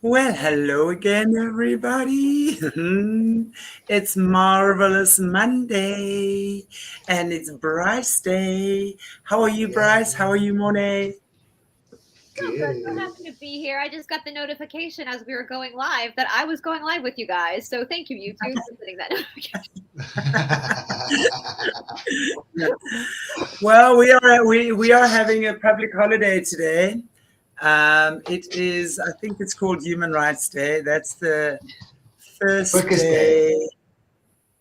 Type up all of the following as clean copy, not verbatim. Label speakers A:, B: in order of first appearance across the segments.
A: Well, hello again, everybody. It's Marvelous Monday and it's Bryce Day. How are you, Bryce? How are
B: Yeah,
A: you, Morné?
C: Oh, good. So
B: good.
C: happy to be here. I just got the notification as we were going live that I was going live with you guys. So thank you, YouTube, for sending that notification.
A: Well, we are having a public holiday today. It is, I think it's called Human Rights Day. That's the first
B: Workers' Day,
A: day.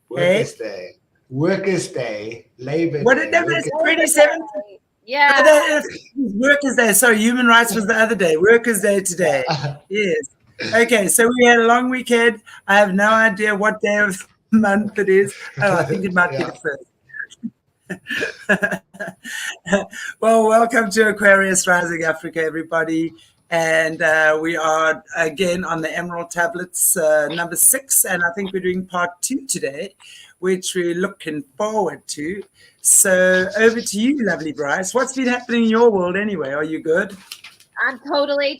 A: Hey,
B: Workers' Day, Workers' Day, Labor
A: what did
B: Day,
A: that miss?
B: Workers'
C: Labor
A: 27th?
C: Day. Yeah.
A: Oh, Workers' Day. Sorry, Human Rights was the other day. Workers' Day today.
B: Yeah.
A: Yes. Okay, so we had a long weekend. I have no idea what day of the month it is. Oh, I think it might be the
B: Yeah.
A: first. Well, welcome to Aquarius Rising Africa, everybody. And we are again on the Emerald Tablets number 6. And I think we're doing part 2 today, which we're looking forward to. So over to you, lovely Bryce. What's been happening in your world anyway? Are you good?
C: I'm totally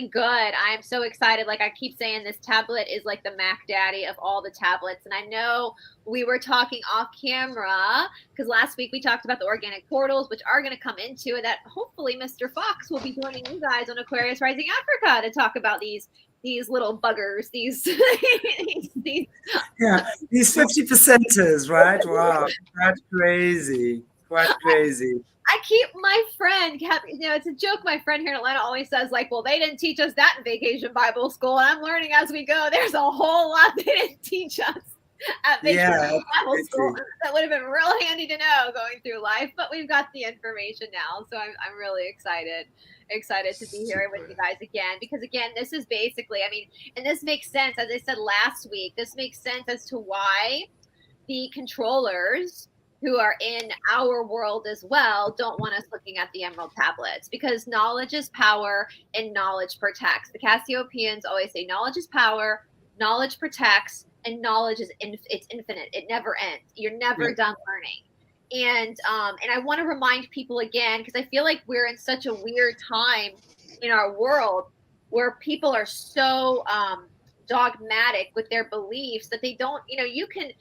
C: good. I'm so excited. Like I keep saying, this tablet is like the Mac Daddy of all the tablets. And I know we were talking off camera because last week we talked about the organic portals, which are going to come into it. That hopefully Mr. Fox will be joining you guys on Aquarius Rising Africa to talk about these little buggers, these these
A: Yeah, these 50%ers, right? Wow, quite crazy. Quite crazy.
C: I keep my friend, it's a joke my friend here in Atlanta always says, like, well, they didn't teach us that in Vacation Bible School, and I'm learning as we go. There's a whole lot they didn't teach us at Vacation
A: Yeah,
C: Bible School
A: absolutely.
C: that would have been real handy to know going through life, but we've got the information now, so I'm really excited to be here with you
B: Super.
C: guys again, because again, this is basically, I mean, and this makes sense, as I said last week, this makes sense as to why the controllers who are in our world as well don't want us looking at the emerald tablets, because knowledge is power and knowledge protects. The Cassiopeans always say knowledge is power, knowledge protects, and knowledge is it's infinite. It never ends. You're never
A: Yeah.
C: done learning. And I want to remind people again, because I feel like we're in such a weird time in our world where people are so dogmatic with their beliefs that they don't, you can,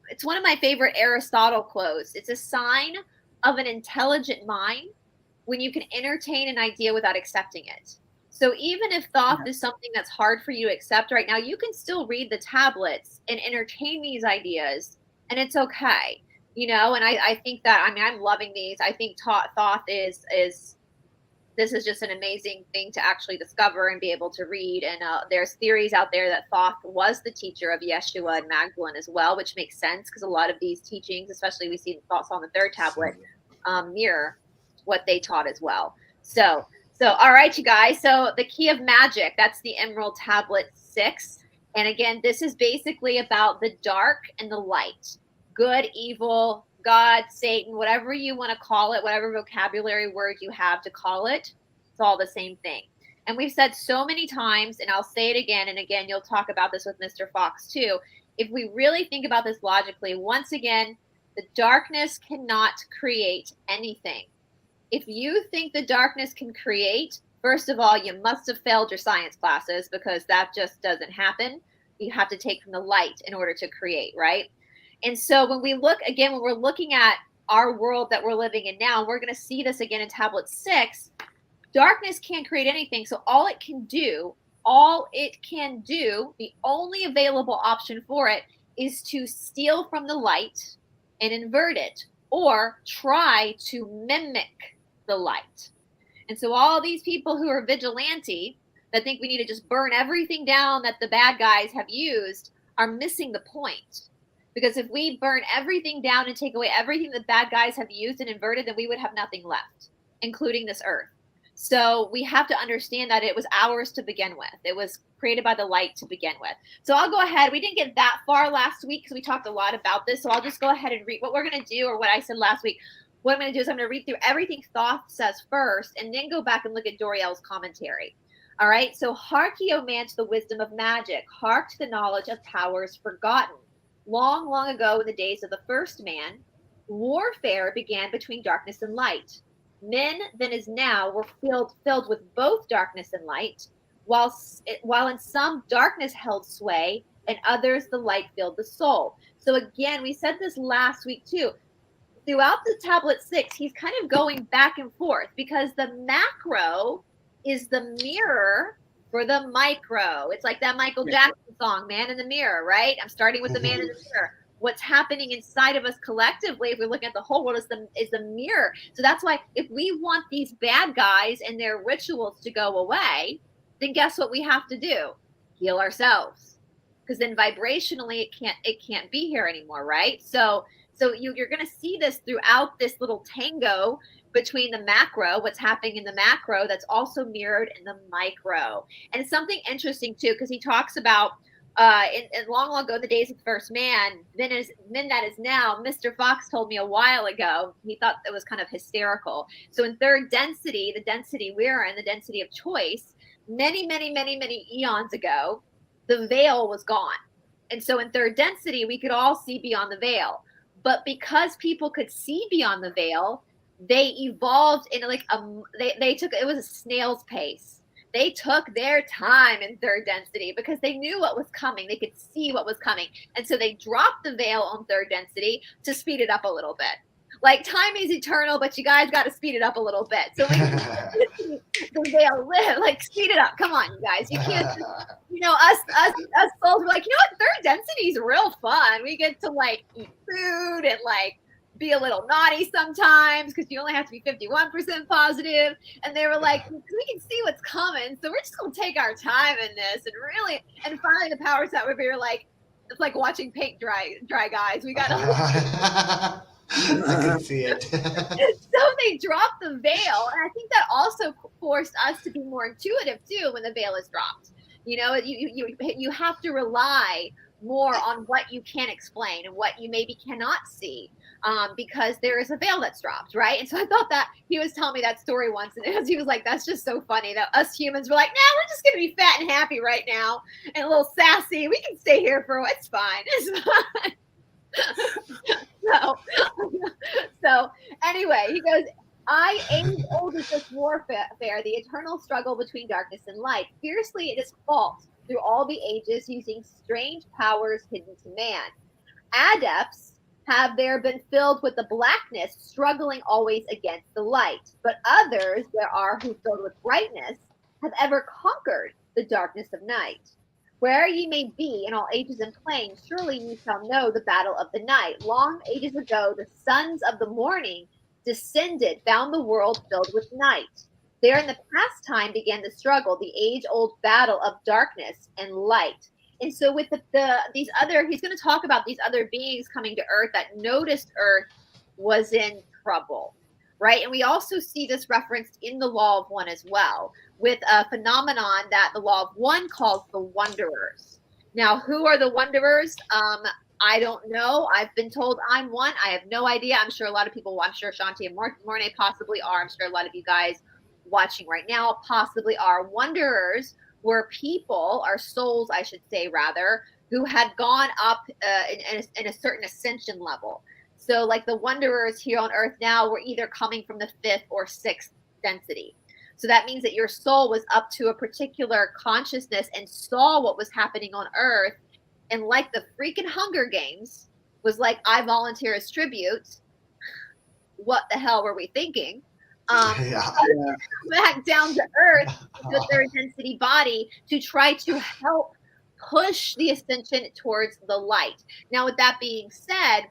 C: it's one of my favorite Aristotle quotes. It's a sign of an intelligent mind when you can entertain an idea without accepting it. So even if Thoth is something that's hard for you to accept right now, you can still read the tablets and entertain these ideas, and it's okay. And I think that, I mean, I'm loving these. I think Thoth is this is just an amazing thing to actually discover and be able to read. And there's theories out there that Thoth was the teacher of Yeshua and Magdalene as well, which makes sense because a lot of these teachings, especially we see Thoths on the third tablet, mirror what they taught as well. So all right, you guys. So the key of magic, that's the Emerald Tablet 6. And again, this is basically about the dark and the light, good, evil, God, Satan, whatever you want to call it, whatever vocabulary word you have to call it, it's all the same thing. And we've said so many times, and I'll say it again and again, you'll talk about this with Mr. Fox too. If we really think about this logically, once again, the darkness cannot create anything. If you think the darkness can create, first of all, you must have failed your science classes, because that just doesn't happen. You have to take from the light in order to create, right? And so when we look again, when we're looking at our world that we're living in now, we're going to see this again in tablet 6. Darkness can't create anything. So all it can do, the only available option for it is to steal from the light and invert it, or try to mimic the light. And so all these people who are vigilante that think we need to just burn everything down that the bad guys have used are missing the point. Because if we burn everything down and take away everything the bad guys have used and inverted, then we would have nothing left, including this earth. So we have to understand that it was ours to begin with. It was created by the light to begin with. So I'll go ahead. We didn't get that far last week because we talked a lot about this. So I'll just go ahead and read what we're going to do, or what I said last week. What I'm going to do is I'm going to read through everything Thoth says first, and then go back and look at Doriel's commentary. All right. So hark ye, O man, to the wisdom of magic. Hark to the knowledge of powers forgotten. Long, long ago, in the days of the first man, warfare began between darkness and light. Men then as now were filled with both darkness and light. while in some darkness held sway, and others the light filled the soul. So again, we said this last week too. Throughout the tablet 6, he's kind of going back and forth because the macro is the mirror for the micro. It's like that Michael Jackson song, Man in the Mirror, right? I'm starting with the man in the mirror. What's happening inside of us collectively, if we look at the whole world, is the mirror. So that's why if we want these bad guys and their rituals to go away, then guess what we have to do? Heal ourselves. Because then vibrationally it can't be here anymore, right? So you're going to see this throughout this little tango between the macro, what's happening in the macro, that's also mirrored in the micro. And it's something interesting too, because he talks about in long ago, the days of the first man, then that is now. Mr. Fox told me a while ago, he thought it was kind of hysterical. So in third density, the density we're in, the density of choice, many eons ago, the veil was gone. And so in third density, we could all see beyond the veil. But because people could see beyond the veil, they evolved in like they took, it was a snail's pace. They took their time in third density because they knew what was coming. They could see what was coming. And so they dropped the veil on third density to speed it up a little bit. Like, time is eternal, but you guys got to speed it up a little bit. So when the veil live, like, speed it up. Come on, you guys. You can't just, us souls were like, you know what? Third density is real fun. We get to like eat food and like be a little naughty sometimes because you only have to be 51% positive. And they were like, we can see what's coming, so we're just gonna take our time in this and finally the power set where we were like, it's like watching paint dry, guys. We gotta
B: I can see it.
C: So they dropped the veil, and I think that also forced us to be more intuitive too when the veil is dropped. You have to rely more on what you can explain and what you maybe cannot see, because there is a veil that's dropped, right? And so I thought that he was telling me that story once, and he was like, that's just so funny that us humans were like, nah, we're just gonna be fat and happy right now and a little sassy. We can stay here for a while. It's fine. It's fine. So anyway, he goes, age old is this warfare, the eternal struggle between darkness and light. Fiercely it is fought through all the ages, using strange powers hidden to man. Adepts have there been filled with the blackness, struggling always against the light. But others there are who, filled with brightness, have ever conquered the darkness of night. Where ye may be in all ages and planes, surely ye shall know the battle of the night. Long ages ago, the sons of the morning descended, found the world filled with night. There in the past time began the struggle, the age-old battle of darkness and light. And so with these other, he's going to talk about these other beings coming to Earth that noticed Earth was in trouble, right? And we also see this referenced in the Law of One as well, with a phenomenon that the Law of One calls the Wanderers. Now, who are the Wanderers? I don't know. I've been told I'm one. I have no idea. I'm sure a lot of people, I'm sure Chantelle and Morné possibly are. I'm sure a lot of you guys watching right now possibly are. Wanderers were people, or souls, I should say, rather, who had gone up in a certain ascension level. So like the Wanderers here on Earth now were either coming from the 5th or 6th density. So that means that your soul was up to a particular consciousness and saw what was happening on Earth. And like the freaking Hunger Games was like, I volunteer as tribute. What the hell were we thinking? Back down to Earth, the third density body, to try to help push the ascension towards the light. Now, with that being said,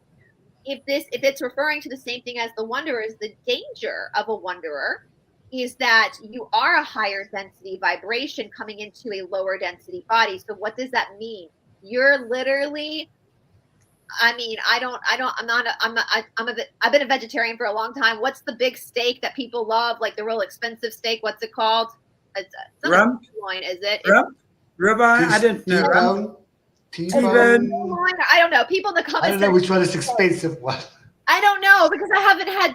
C: if it's referring to the same thing as the Wanderers, the danger of a Wanderer is that you are a higher density vibration coming into a lower density body. So what does that mean? You're literally, I've been a vegetarian for a long time. What's the big steak that people love? Like the real expensive steak. What's it called? It's
A: rump.
C: Loin, is it?
A: Ribeye? I didn't know.
B: T-bone.
C: I don't know. People in the comments.
B: I don't know which one is expensive one.
C: I don't know because I haven't had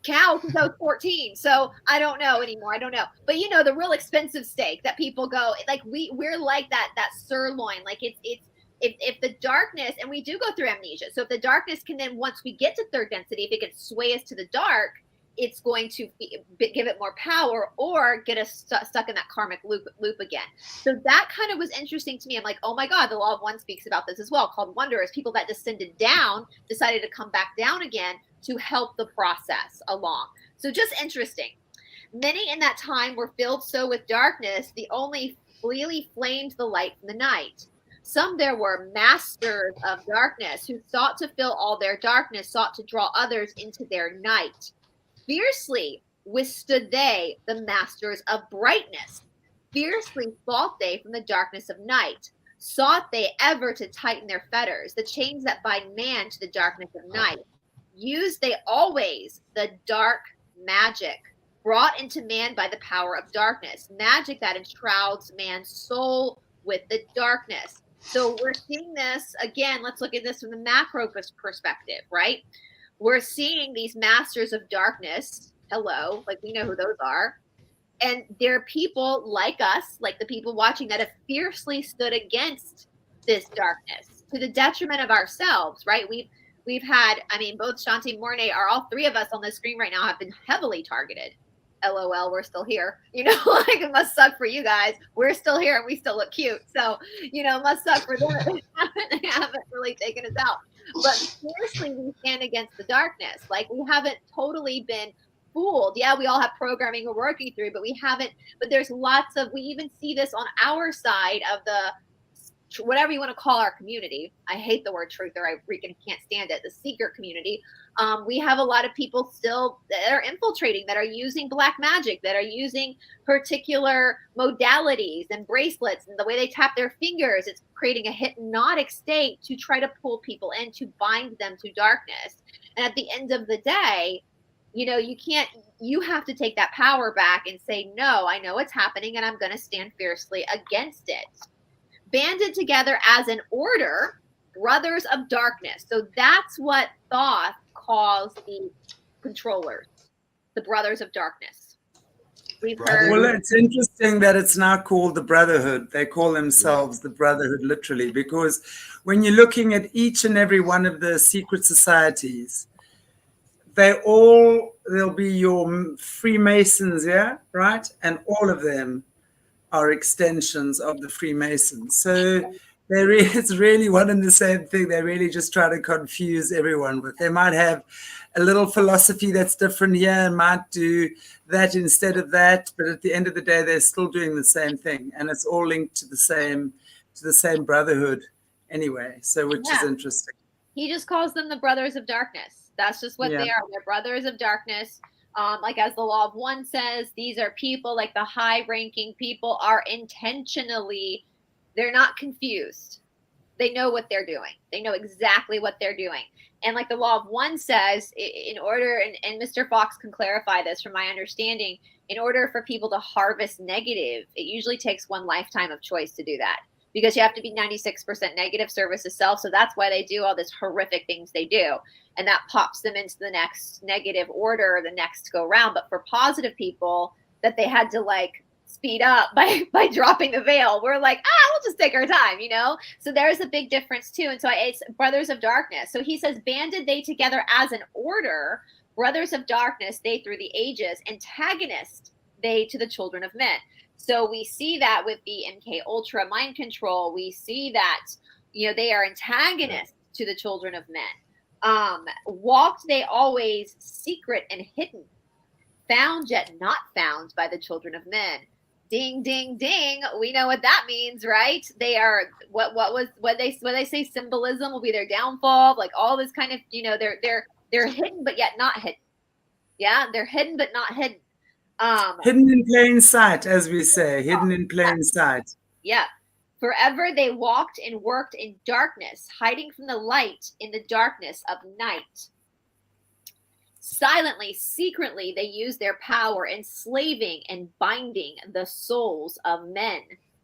C: cow since I was 14, so I don't know anymore. I don't know, but the real expensive steak that people go like, we're like that sirloin. Like it's if the darkness, and we do go through amnesia. So if the darkness can then, once we get to third density, if it can sway us to the dark, it's going to give it more power or get us stuck in that karmic loop again. So that kind of was interesting to me. I'm like, oh my God, the law of one speaks about this as well, called wanderers, people that descended down, decided to come back down again to help the process along. So just interesting. Many in that time were filled so with darkness, the only freely flamed the light from the night. Some there were masters of darkness who sought to fill all their darkness, sought to draw others into their night. Fiercely withstood they, the masters of brightness. Fiercely fought they from the darkness of night. Sought they ever to tighten their fetters, the chains that bind man to the darkness of night. Used they always the dark magic, brought into man by the power of darkness, magic that enshrouds man's soul with the darkness. So we're seeing this, again, let's look at this from the macro perspective, right? We're seeing these masters of darkness, hello, like we know who those are. And they're people like us, like the people watching, that have fiercely stood against this darkness to the detriment of ourselves, right? We've had, I mean, both Chantelle and Morné are, all three of us on the screen right now have been heavily targeted. LOL, we're still here. You know, like it must suck for you guys. We're still here and we still look cute. So, you know, it must suck for them. They haven't really taken us out. But seriously, we stand against the darkness. Like we haven't totally been fooled. Yeah, we all have programming we're working through, but we haven't, but there's lots of, we even see this on our side of the, whatever you want to call our community. I hate the word truther. I freaking can't stand it. The seeker community. We have a lot of people still that are infiltrating, that are using black magic, that are using particular modalities and bracelets, and the way they tap their fingers, it's creating a hypnotic state to try to pull people in, to bind them to darkness. And at the end of the day, you know, you have to take that power back and say, no, I know what's happening and I'm going to stand fiercely against it. Banded together as an order, brothers of darkness. So that's what Thoth calls the controllers, the brothers of darkness. We've heard.
A: Well, it's interesting that it's now called the Brotherhood. They call themselves the Brotherhood, literally, because when you're looking at each and every one of the secret societies, they'll be your Freemasons, yeah, right? And all of them are extensions of the Freemasons. So it's really one and the same thing. They really just try to confuse everyone with. They might have a little philosophy that's different here and might do that instead of that, but at the end of the day, they're still doing the same thing, and it's all linked to the same brotherhood anyway. So which is interesting.
C: He just calls them the brothers of darkness. That's just what they are. They're brothers of darkness. Like as the law of one says, these are people, like the high-ranking people are intentionally, they're not confused. They know what they're doing. They know exactly what they're doing. And like the law of one says, in order, and Mr. Fox can clarify this from my understanding, in order for people to harvest negative, it usually takes one lifetime of choice to do that. Because you have to be 96% negative, service to self. So that's why they do all this horrific things they do. And that pops them into the next negative order, the next go round. But for positive people that they had to like speed up by dropping the veil, we're like, we'll just take our time, you know? So there's a big difference too. And so it's brothers of darkness. So he says, banded they together as an order, brothers of darkness, they through the ages, antagonist they to the children of men. So we see that with the MK Ultra mind control. We see that, you know, they are antagonists to the children of men. Walked they always secret and hidden, found yet not found by the children of men. Ding, ding, ding. We know what that means, right? They are what they say symbolism will be their downfall, like all this kind of, you know, they're hidden but yet not hidden. Yeah, they're hidden but not hidden.
A: Hidden in plain sight, as we say, hidden in plain sight.
C: Yeah. Forever they walked and worked in darkness, hiding from the light in the darkness of night. Silently, secretly, they used their power, enslaving and binding the souls of men.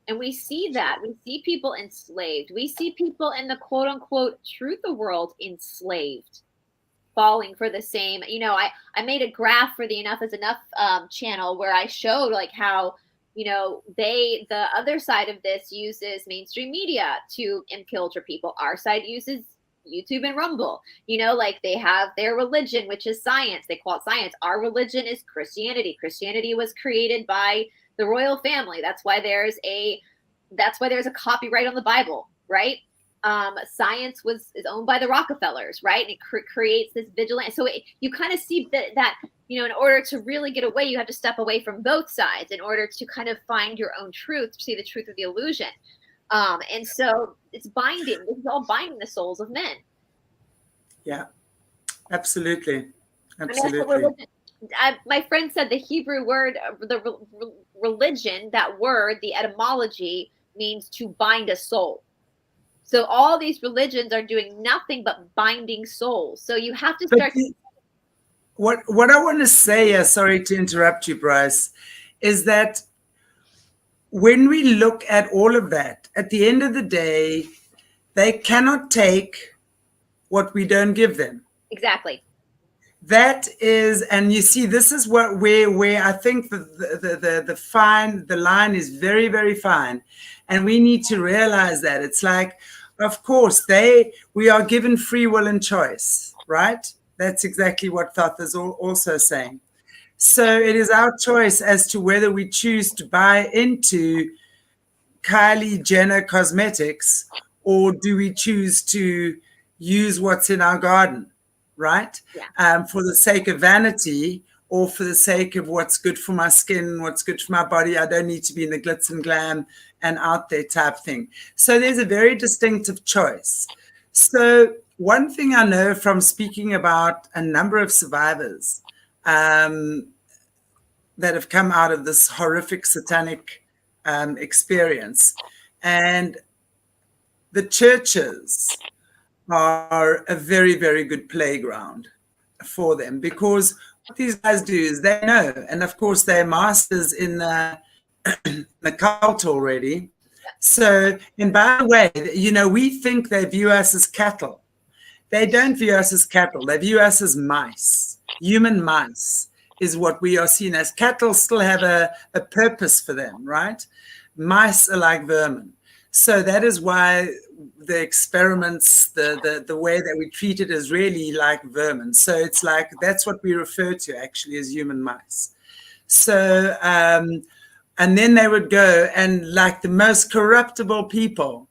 C: And we see that. We see people enslaved. We see people in the quote unquote truth of the world enslaved, falling for the same. You know, I made a graph for the Enough is Enough channel where I showed like how, you know, the other side of this uses mainstream media to infiltrate people. Our side uses YouTube and Rumble. You know, like they have their religion, which is science. They call it science. Our religion is Christianity. Christianity was created by the royal family. That's why there's a copyright on the Bible, right? Science is owned by the Rockefellers, right? And it creates this vigilance. So you kind of see that, you know, in order to really get away, you have to step away from both sides in order to kind of find your own truth, see the truth of the illusion. And so it's binding. This is all binding the souls of men.
A: Yeah, absolutely.
C: Absolutely. My friend said the Hebrew word, the religion, that word, the etymology means to bind a soul. So all these religions are doing nothing but binding souls. So you have to start.
A: What I want to say, sorry to interrupt you, Bryce, is that when we look at all of that, at the end of the day, they cannot take what we don't give them.
C: Exactly.
A: That is, and you see, this is where I think the line is very, very fine, and we need to realize that it's like, of course, we are given free will and choice, right? That's exactly what Thoth is also saying. So it is our choice as to whether we choose to buy into Kylie Jenner cosmetics, or do we choose to use what's in our garden, right?
C: Yeah.
A: For the sake of vanity, or for the sake of what's good for my skin, what's good for my body. I don't need to be in the glitz and glam and out there type thing. So there's a very distinctive choice. So one thing I know from speaking about a number of survivors that have come out of this horrific satanic experience, and the churches are a very, very good playground for them, because what these guys do is they know, and of course they're masters in the cult already. So, and by the way, you know, we think they view us as cattle. They don't view us as cattle. They view us as mice. Human mice is what we are seen as. Cattle still have a purpose for them, right? Mice are like vermin. So that is why the experiments, the way that we treat it is really like vermin. So it's like, that's what we refer to actually as human mice. So, and then they would go, and like the most corruptible people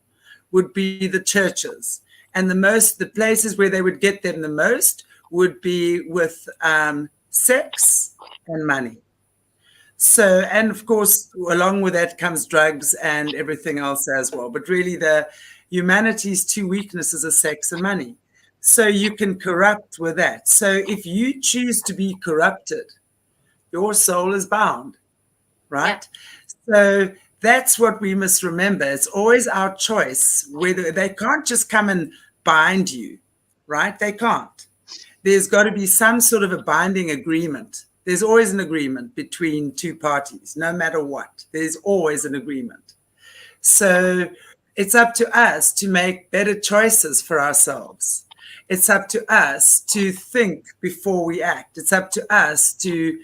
A: would be the churches. And the places where they would get them the most would be with sex and money. So, and of course, along with that comes drugs and everything else as well. But really, the humanity's two weaknesses are sex and money. So you can corrupt with that. So if you choose to be corrupted, your soul is bound, right? Yeah. So that's what we must remember. It's always our choice. Whether they can't just come and bind you, right? They can't. There's got to be some sort of a binding agreement. There's always an agreement between two parties, no matter what. There's always an agreement. So it's up to us to make better choices for ourselves. It's up to us to think before we act. It's up to us to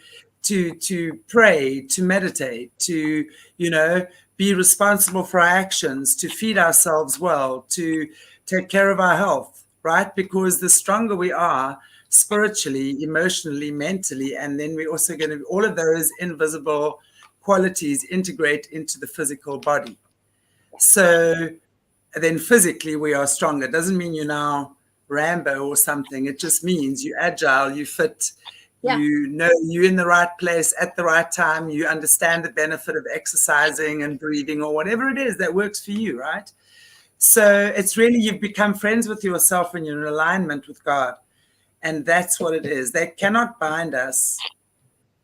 A: pray, to meditate, to, you know, be responsible for our actions, to feed ourselves well, to take care of our health, right? Because the stronger we are, spiritually, emotionally, mentally, and then we're also going to, all of those invisible qualities integrate into the physical body. So then physically we are stronger. It doesn't mean you're now Rambo or something. It just means you're agile, you fit, you know you're in the right place at the right time, you understand the benefit of exercising and breathing or whatever it is that works for you, right? So it's really, you've become friends with yourself when you're in alignment with God. And that's what it is. They cannot bind us.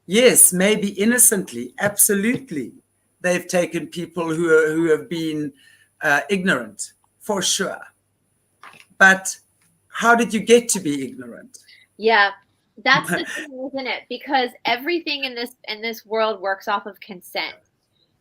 A: Yes, maybe innocently, absolutely. They've taken people who have been ignorant, for sure. But how did you get to be ignorant?
C: Yeah, that's the thing, isn't it? Because everything in this world works off of consent.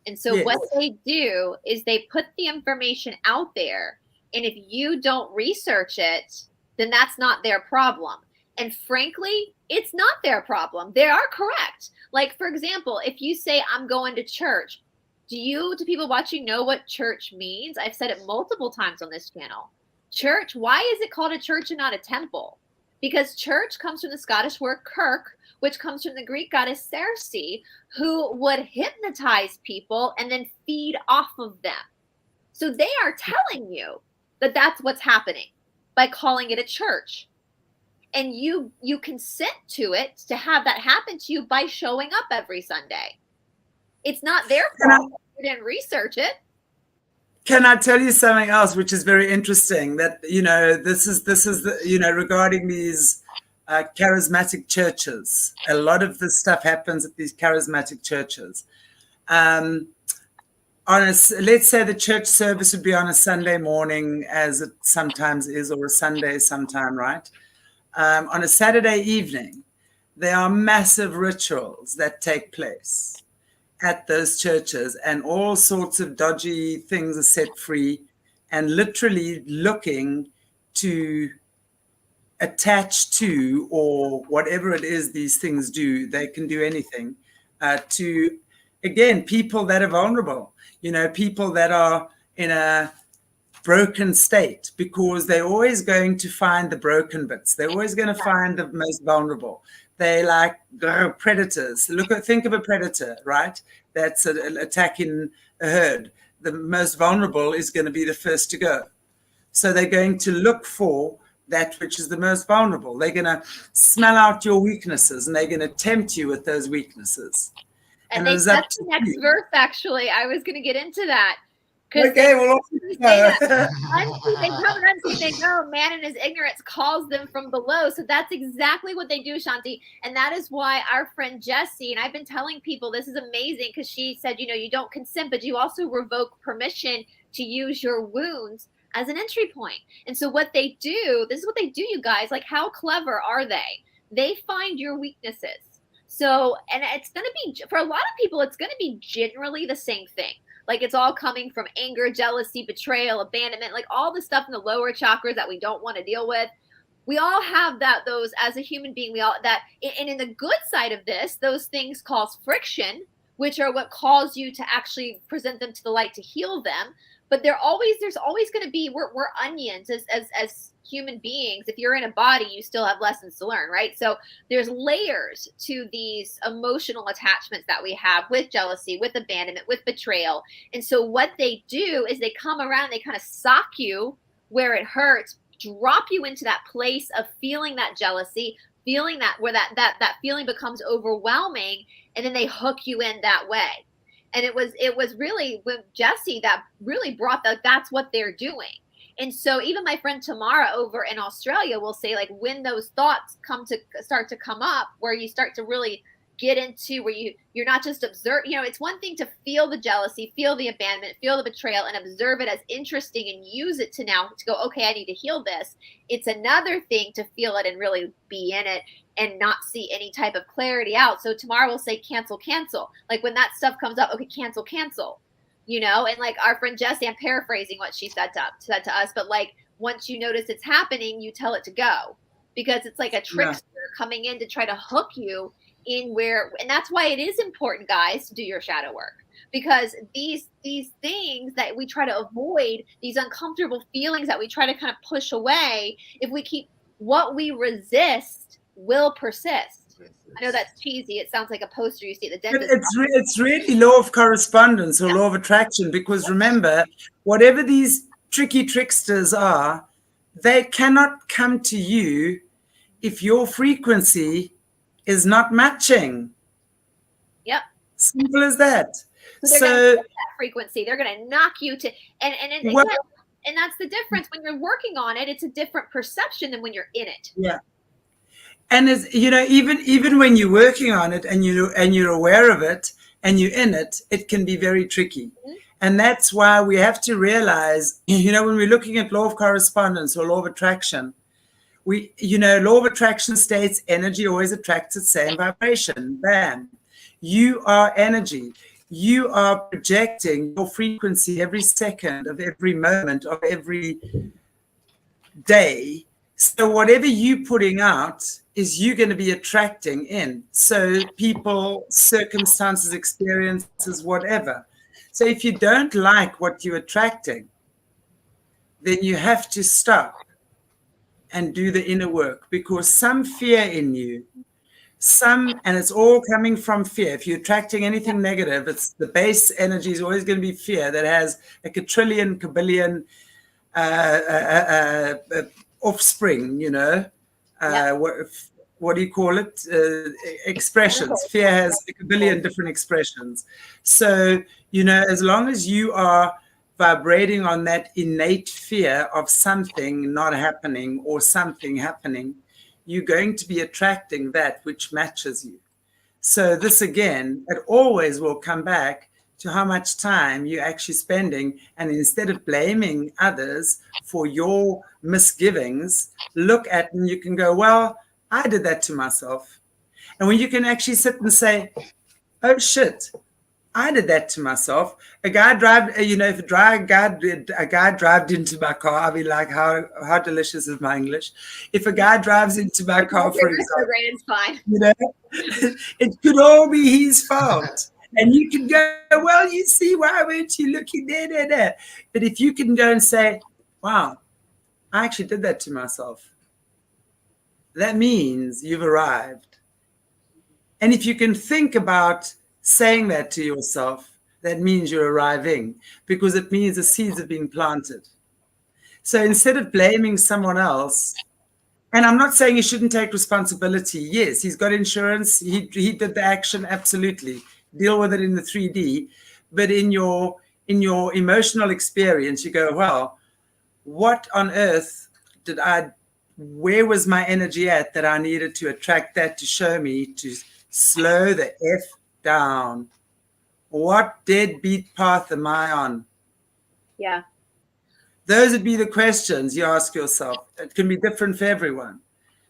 C: And so what they do is they put the information out there. And if you don't research it, then that's not their problem. And frankly, it's not their problem. They are correct. Like, for example, if you say, I'm going to church, do people watching know what church means? I've said it multiple times on this channel. church, why is it called a church and not a temple? Because church comes from the Scottish word kirk, which comes from the Greek goddess Circe, who would hypnotize people and then feed off of them. So they are telling you that that's what's happening by calling it a church. And you consent to it, to have that happen to you by showing up every Sunday. It's not their fault. You didn't research it.
A: Can I tell you something else, which is very interesting? That, you know, this is the, you know, regarding these charismatic churches. A lot of this stuff happens at these charismatic churches. Let's say the church service would be on a Sunday morning, as it sometimes is, or a Sunday sometime, right? On a Saturday evening, there are massive rituals that take place at those churches, and all sorts of dodgy things are set free, and literally looking to attach to, or whatever it is these things do, they can do anything to, again, people that are vulnerable, you know, people that are in a broken state, because they're always going to find the broken bits. They're always going to find the most vulnerable. They like predators. Think of a predator, right? That's attacking a herd. The most vulnerable is going to be the first to go. So they're going to look for that which is the most vulnerable. They're going to smell out your weaknesses, and they're going to tempt you with those weaknesses.
C: And that's the next verse, actually. I was going to get into that.
A: Okay, well,
C: they come and unseen, they know man in his ignorance calls them from below. So that's exactly what they do, Shanti. And that is why our friend Jessie, and I've been telling people, this is amazing, because she said, you know, you don't consent, but you also revoke permission to use your wounds as an entry point. And so what they do, this is what they do, you guys. Like, how clever are they? They find your weaknesses. So, and it's going to be, for a lot of people, it's going to be generally the same thing. Like, it's all coming from anger, jealousy, betrayal, abandonment, like all the stuff in the lower chakras that we don't want to deal with. We all have those as a human being. We all and in the good side of this, those things cause friction, which are what cause you to actually present them to the light to heal them. But there's always going to be, we're onions as human beings. If you're in a body, you still have lessons to learn, right? So there's layers to these emotional attachments that we have with jealousy, with abandonment, with betrayal. And so what they do is they come around, they kind of sock you where it hurts, drop you into that place of feeling that jealousy, feeling that, where that feeling becomes overwhelming, and then they hook you in that way. And it was really with Jessie that really brought that's what they're doing. And so even my friend Tamara over in Australia will say, like, when those thoughts start to come up, where you start to really get into where you're not just observe, you know, it's one thing to feel the jealousy, feel the abandonment, feel the betrayal, and observe it as interesting and use it to go, okay, I need to heal this. It's another thing to feel it and really be in it and not see any type of clarity out. So Tamara will say, cancel. Like, when that stuff comes up, okay, cancel. You know, and like our friend Jessie, I'm paraphrasing what she said to us, but like, once you notice it's happening, you tell it to go, because it's like a trickster coming in to try to hook you in and that's why it is important, guys, to do your shadow work, because these things that we try to avoid, these uncomfortable feelings that we try to kind of push away, if we keep what we resist will persist. I know that's cheesy. It sounds like a poster you see at the dentist.
A: But it's really law of correspondence, or law of attraction, because remember, whatever these tricky tricksters are, they cannot come to you if your frequency is not matching.
C: Yep.
A: Simple as that.
C: So they're going to that frequency. They're going to knock you to, and that's the difference. When you're working on it, it's a different perception than when you're in it.
A: Yeah. And it's, you know, even when you're working on it and you're aware of it and you're in it, it can be very tricky. Mm-hmm. And that's why we have to realize, you know, when we're looking at law of correspondence or law of attraction, law of attraction states energy always attracts its same vibration. Bam. You are energy. You are projecting your frequency every second of every moment of every day. So whatever you're putting out is you're going to be attracting in. So people, circumstances, experiences, whatever. So if you don't like what you're attracting, then you have to stop and do the inner work, because some fear in you, and it's all coming from fear. If you're attracting anything negative, it's the base energy is always going to be fear that has a quadrillion, kabillion offspring, you know. What do you call it? Expressions. Fear has a billion different expressions. So, you know, as long as you are vibrating on that innate fear of something not happening or something happening, you're going to be attracting that which matches you. So this, again, it always will come back to how much time you're actually spending. And instead of blaming others for your misgivings, look at, and you can go, well, I did that to myself. And when you can actually sit and say, oh shit, I did that to myself. A guy drive, you know, if a guy drives into my car, I'll be like, how delicious is my English? If a guy drives into my car, for example, you know, it could all be his fault. And you can go, well, you see, why weren't you looking there? But if you can go and say, wow, I actually did that to myself, that means you've arrived. And if you can think about saying that to yourself, that means you're arriving, because it means the seeds have been planted. So instead of blaming someone else, and I'm not saying you shouldn't take responsibility. Yes, he's got insurance. He did the action. Absolutely. Deal with it in the 3D. But in your emotional experience, you go, well, what on earth where was my energy at that I needed to attract that to show me to slow the F down? What deadbeat path am I on?
C: Yeah.
A: Those would be the questions you ask yourself. It can be different for everyone.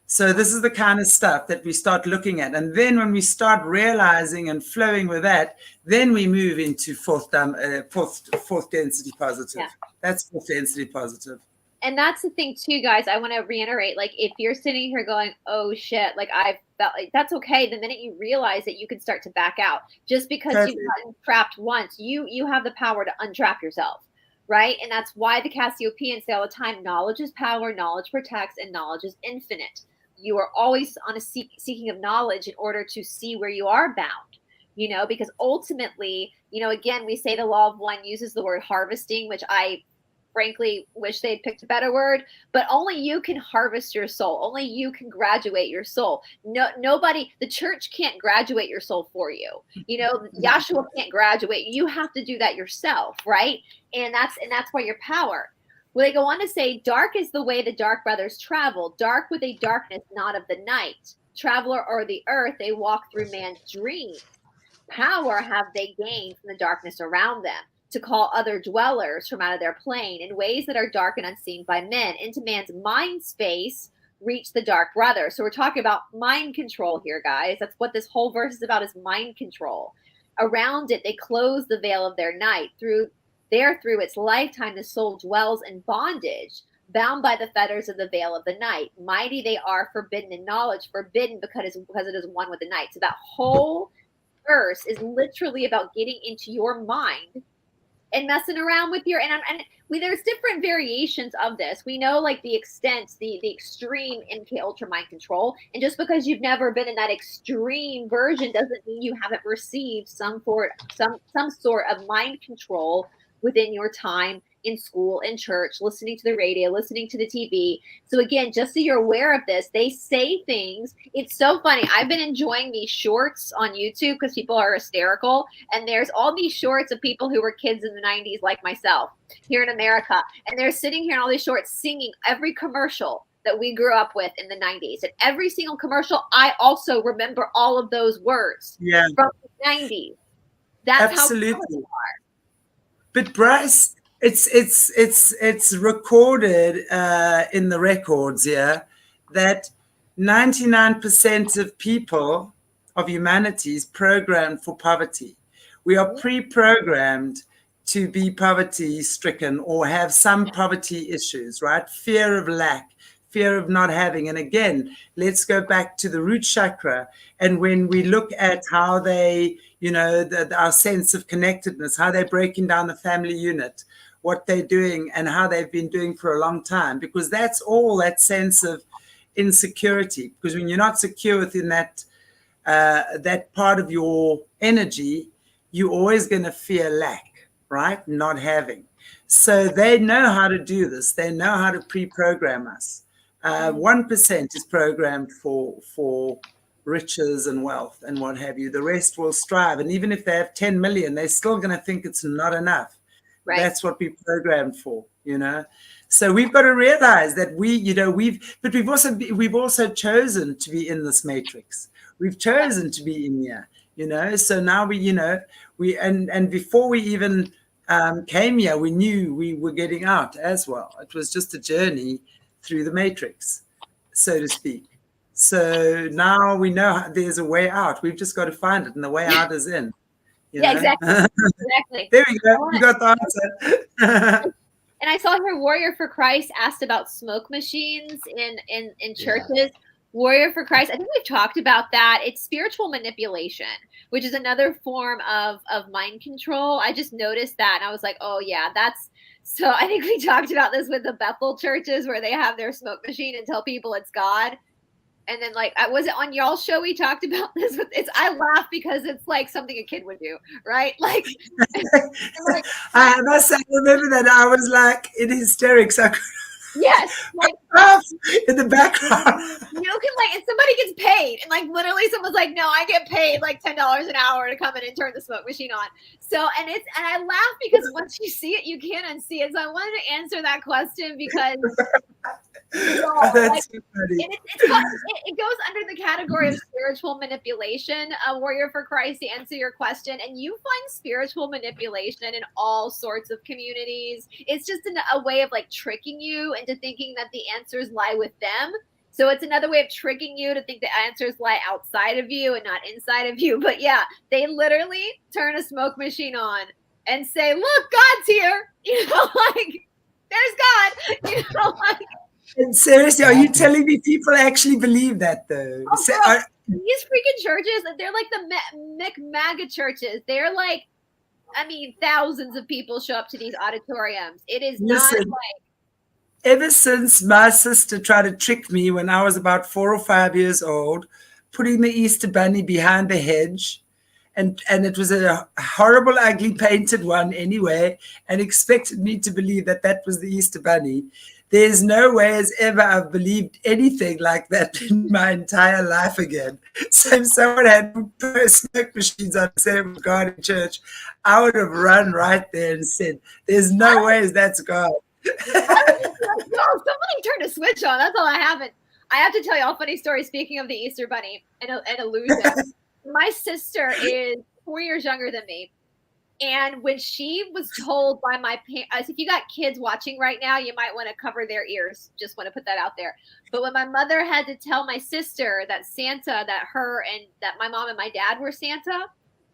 A: So this is the kind of stuff that we start looking at. And then when we start realizing and flowing with that, then we move into fourth density positive. Yeah. That's fourth density positive.
C: And that's the thing too, guys. I want to reiterate, like, if you're sitting here going, oh shit, like I felt like, that's okay. The minute you realize that, you can start to back out. Just because you've gotten trapped once, you have the power to untrap yourself. Right. And that's why the Cassiopeians say all the time, knowledge is power, knowledge protects, and knowledge is infinite. You are always on a seeking of knowledge in order to see where you are bound, you know, because ultimately, you know, again, we say the law of one uses the word harvesting, which I frankly wish they'd picked a better word, but only you can harvest your soul. Only you can graduate your soul. Nobody, the church can't graduate your soul for you. You know, Yahshua can't graduate. You have to do that yourself, right? And that's why your power. Well, they go on to say, dark is the way the dark brothers travel, dark with a darkness not of the night. Traveler o'er the earth, they walk through man's dreams. Power have they gained from the darkness around them, to call other dwellers from out of their plane in ways that are dark and unseen by men. Into man's mind space reach the dark brother. So we're talking about mind control here, guys. That's what this whole verse is about, is mind control. Around it, they close the veil of their night. Through its lifetime, the soul dwells in bondage, bound by the fetters of the veil of the night. Mighty they are, forbidden in knowledge, forbidden because it is one with the night. So that whole verse is literally about getting into your mind and messing around with there's different variations of this. We know, like, the extent, the extreme MK Ultra mind control. And just because you've never been in that extreme version doesn't mean you haven't received some sort of mind control within your time in school, in church, listening to the radio, listening to the TV. So again, just so you're aware of this, they say things. It's so funny. I've been enjoying these shorts on YouTube because people are hysterical. And there's all these shorts of people who were kids in the 90s, like myself, here in America. And they're sitting here in all these shorts singing every commercial that we grew up with in the 90s. And every single commercial, I also remember all of those words from the 90s. That's
A: absolutely
C: how powerful are.
A: But BRICE, it's recorded in the records here that 99% of people, of humanity, is programmed for poverty. We are pre-programmed to be poverty stricken or have some poverty issues, right? Fear of lack, fear of not having. And again, let's go back to the root chakra. And when we look at how they, you know, our sense of connectedness, how they're breaking down the family unit, what they're doing and how they've been doing for a long time, because that's all that sense of insecurity. Because when you're not secure within that part of your energy, you're always going to fear lack, right? Not having. So they know how to do this. They know how to pre-program us. 1% is programmed for riches and wealth and what have you. The rest will strive. And even if they have 10 million, they're still going to think it's not enough. Right. That's what we programmed for, you know. So we've got to realize that we've also chosen to be in this matrix. We've chosen to be in here, you know. So now and before we even came here, we knew we were getting out as well. It was just a journey through the matrix, so to speak. So now we know there's a way out. We've just got to find it, and the way out is in.
C: Yeah, exactly. Exactly.
A: There we go. You got the answer.
C: And I saw here Warrior for Christ asked about smoke machines in churches. Yeah. Warrior for Christ, I think we've talked about that. It's spiritual manipulation, which is another form of mind control. I just noticed that, and I was like, oh, yeah, that's... So I think we talked about this with the Bethel churches where they have their smoke machine and tell people it's God. And then, like, was it on y'all's show we talked about this? I laugh because it's like something a kid would do, right? Like,
A: I must say, I remember that I was like in hysterics.
C: Yes, like
A: in the background.
C: You can, like, and somebody gets paid, and like literally someone's like, "No, I get paid like $10 an hour to come in and turn the smoke machine on." So, and I laugh because once you see it, you can't unsee it. So I wanted to answer that question because.
A: That's so funny.
C: It goes under the category of spiritual manipulation, Warrior for Christ, to answer your question. And you find spiritual manipulation in all sorts of communities. It's just a way of like tricking you into thinking that the answers lie with them. So it's another way of tricking you to think the answers lie outside of you and not inside of you. But yeah, they literally turn a smoke machine on and say, "Look, God's here." You know, like, there's God. You know, like.
A: And seriously, are you telling me people actually believe that, though?
C: Oh, these freaking churches, they're like the MAGA churches. They're like, I mean, thousands of people show up to these auditoriums. It is not like...
A: Ever since my sister tried to trick me when I was about 4 or 5 years old, putting the Easter bunny behind the hedge, and it was a horrible, ugly, painted one anyway, and expected me to believe that was the Easter bunny. There's no way as ever I've believed anything like that in my entire life again. So if someone had put smoke machines on the God in church, I would have run right there and said, "There's no way that's God."
C: Somebody turned a switch on. That's all I haven't. I have to tell you all a funny story. Speaking of the Easter bunny and illusion, my sister is 4 years younger than me. And when she was told by my parents, if you got kids watching right now, you might want to cover their ears. Just want to put that out there. But when my mother had to tell my sister that Santa, that my mom and my dad were Santa.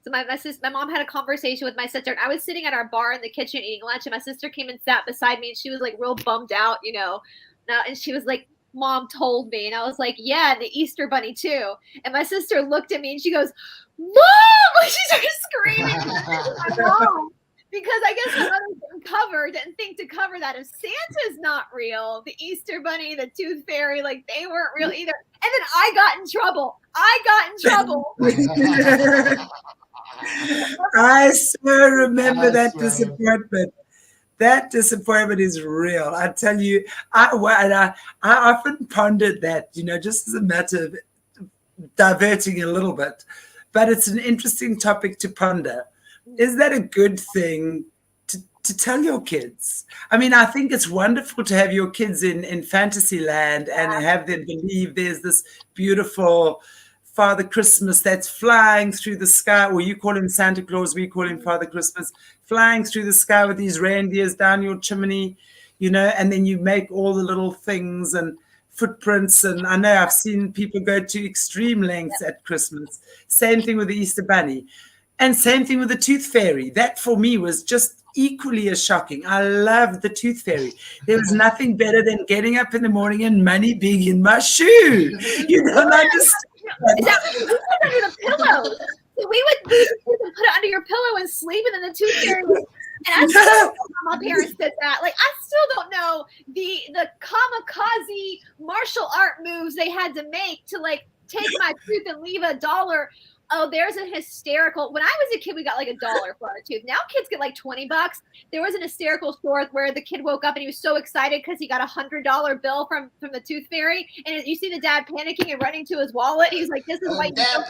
C: So my mom had a conversation with my sister, and I was sitting at our bar in the kitchen eating lunch, and my sister came and sat beside me, and she was like real bummed out, you know. And she was like, "Mom told me." And I was like, "Yeah, the Easter bunny too." And my sister looked at me and she goes, "Mom!" She started screaming at my mom because I guess my mother didn't think to cover that. If Santa's not real, the Easter bunny, the tooth fairy, like, they weren't real either. And then I got in trouble.
A: I so remember that disappointment. That disappointment is real. I tell you, I often pondered that, you know, just as a matter of diverting a little bit. But it's an interesting topic to ponder. Is that a good thing to tell your kids? I mean, I think it's wonderful to have your kids in fantasy land and have them believe there's this beautiful Father Christmas that's flying through the sky. Well, you call him Santa Claus, we call him Father Christmas, flying through the sky with these reindeers down your chimney, you know, and then you make all the little things and footprints. And I know I've seen people go to extreme lengths at Christmas. Same thing with the Easter bunny, and same thing with the tooth fairy. That for me was just equally as shocking. I loved the tooth fairy. There was nothing better than getting up in the morning and money being in my shoe. You don't understand.
C: Is that what we put under the pillow? We would put it under your pillow and sleep, and then the tooth fairy would And I still don't know how my parents did that. Like, I still don't know the kamikaze martial art moves they had to make to like take my tooth and leave $1. Oh, there's a hysterical. When I was a kid, we got like $1 for our tooth. Now kids get like $20. There was an hysterical story where the kid woke up and he was so excited because he got $100 bill from the tooth fairy. And you see the dad panicking and running to his wallet. He's like, "This is why you don't,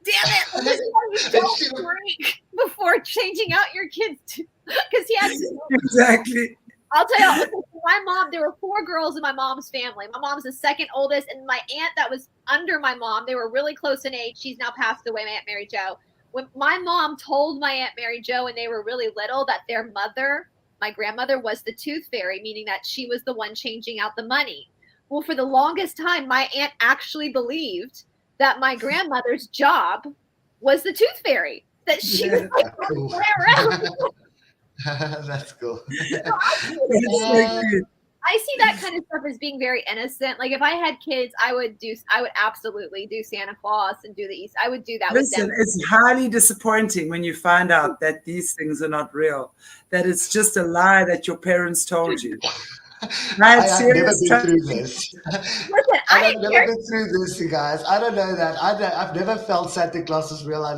C: damn it! This is why you don't drink before changing out your kid's tooth." Because he has to.
A: Exactly.
C: I'll tell you, my mom, there were 4 girls in my mom's family. My mom's the second oldest, and my aunt that was under my mom, they were really close in age. She's now passed away, my Aunt Mary Jo. When my mom told my Aunt Mary Jo when they were really little that their mother, my grandmother, was the tooth fairy, meaning that she was the one changing out the money. Well, for the longest time, my aunt actually believed that my grandmother's job was the tooth fairy, that she was like around.
B: That's cool.
C: I see that kind of stuff as being very innocent. Like if I had kids, I would absolutely do Santa Claus and do the East. I would do that.
A: Listen,
C: with them.
A: it's highly disappointing when you find out that these things are not real, that it's just a lie that your parents told you.
B: I have never been through this.
C: Listen,
B: I've never been through this, you guys. I don't know that. I've never felt Santa Claus is real. I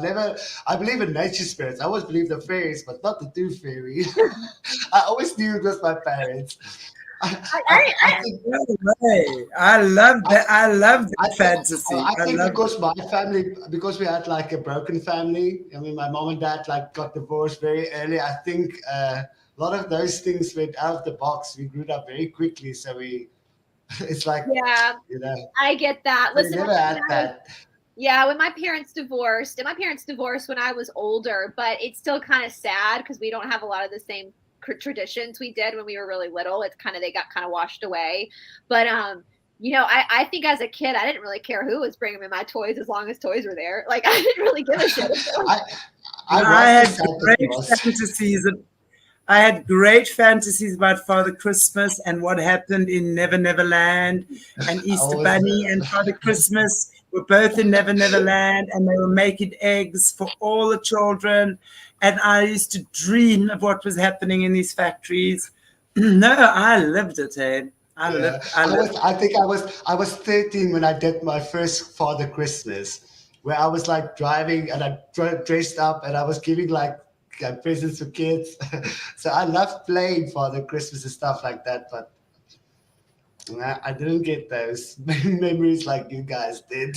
B: believe in nature spirits. I always believe the fairies, but not the tooth fairy. I always knew it was my parents.
A: I love that. I love that fantasy.
B: I think because my family, because we had like a broken family. I mean, my mom and dad like got divorced very early. I think a lot of those things went out of the box. We grew up very quickly, so it's like,
C: yeah,
B: you know,
C: I get that. Listen,
B: never had that.
C: Yeah, when my parents divorced, when I was older, but it's still kind of sad because we don't have a lot of the same traditions we did when we were really little. It's kind of, they got kind of washed away. But you know, I think as a kid, I didn't really care who was bringing me my toys as long as toys were there. Like I didn't really give a shit.
A: I had great fantasies about Father Christmas and what happened in Never Never Land, and Easter Bunny and Father Christmas were both in Never Never Land, and they were making eggs for all the children. And I used to dream of what was happening in these factories. No, I lived it, Ed.
B: I think I was 13 when I did my first Father Christmas, where I was like driving and I dressed up and I was giving like presents for kids. So I loved playing Father Christmas and stuff like that, but I didn't get those memories like you guys did.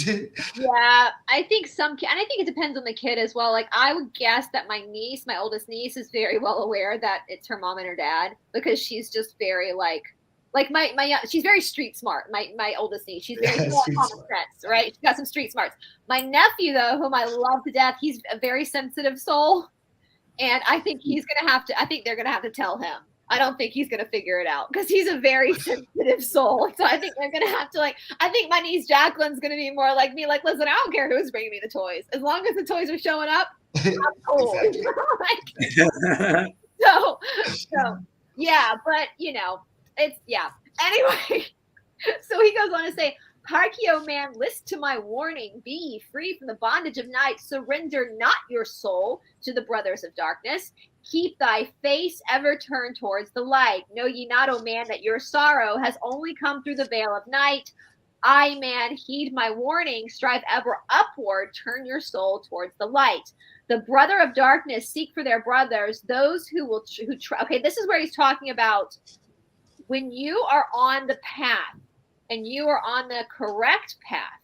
C: Yeah, I think and I think it depends on the kid as well. Like I would guess that my niece, my oldest niece, is very well aware that it's her mom and her dad, because she's just very like she's very street smart. My oldest niece, she's very common sense, right? She's got some street smarts. My nephew, though, whom I love to death, he's a very sensitive soul, and I think I think they're gonna have to tell him. I don't think he's going to figure it out because he's a very sensitive soul. So I think they're going to have to I think my niece Jacqueline's going to be more like me. Like, listen, I don't care who's bringing me the toys. As long as the toys are showing up, I'm cool. so yeah, but you know, it's, yeah. Anyway, so he goes on to say, Parkio man, list to my warning. Be ye free from the bondage of night. Surrender not your soul to the brothers of darkness. Keep thy face ever turned towards the light. Know ye not, O man, that your sorrow has only come through the veil of night. I, man, heed my warning. Strive ever upward. Turn your soul towards the light. The brother of darkness seek for their brothers, those who try. Okay, this is where he's talking about when you are on the path and you are on the correct path.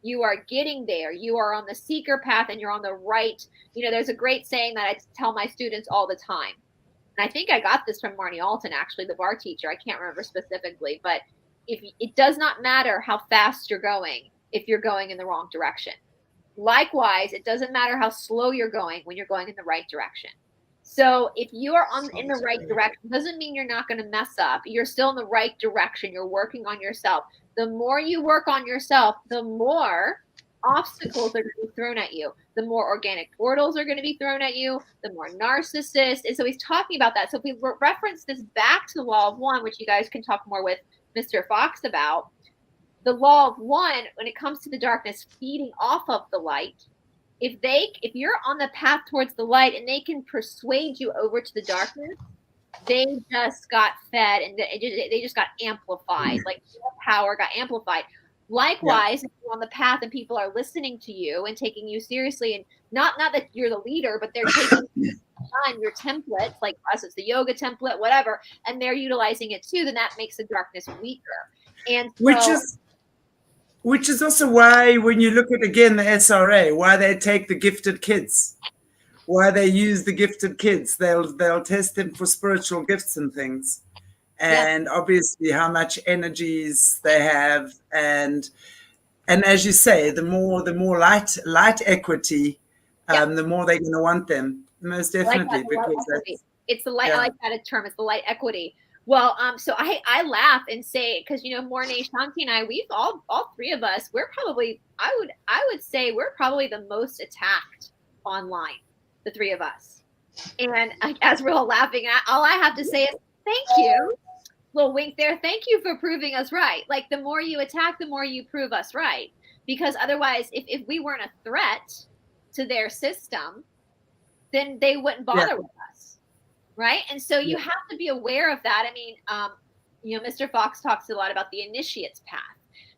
C: You are getting there. You are on the seeker path and you're on the right. You know, there's a great saying that I tell my students all the time. And I think I got this from Morné Alton, actually, the bar teacher. I can't remember specifically, but it does not matter how fast you're going if you're going in the wrong direction. Likewise, it doesn't matter how slow you're going when you're going in the right direction. So if you are in the right direction, doesn't mean you're not going to mess up. You're still in the right direction. You're working on yourself. The more you work on yourself, the more obstacles are going to be thrown at you. The more organic portals are going to be thrown at you. The more narcissists. And so he's talking about that. So if we reference this back to the law of one, which you guys can talk more with Mr. Fox about, the law of one, when it comes to the darkness feeding off of the light, if you're on the path towards the light and they can persuade you over to the darkness, they just got fed and they just got amplified. Like their power got amplified. Likewise, if you're on the path and people are listening to you and taking you seriously, and not that you're the leader, but they're taking on your templates, like us, it's the yoga template, whatever, and they're utilizing it too, then that makes the darkness weaker. And so,
A: which is also why, when you look at again the SRA, why they take the gifted kids, why they use the gifted kids. They'll test them for spiritual gifts and things, and obviously how much energies they have, and as you say, the more light equity, the more they're going to want them. Most definitely,
C: it's the light. I like that term. It's the light equity. Well, so I laugh and say, because Morné, Shanti, and I, we've all three of us, we're probably, I would say we're probably the most attacked online, the three of us. And as we're all laughing, all I have to say is thank you. Little wink there. Thank you for proving us right. Like the more you attack, the more you prove us right. Because otherwise, if we weren't a threat to their system, then they wouldn't bother with us. Right. And so you have to be aware of that. I mean, Mr. Fox talks a lot about the initiate's path.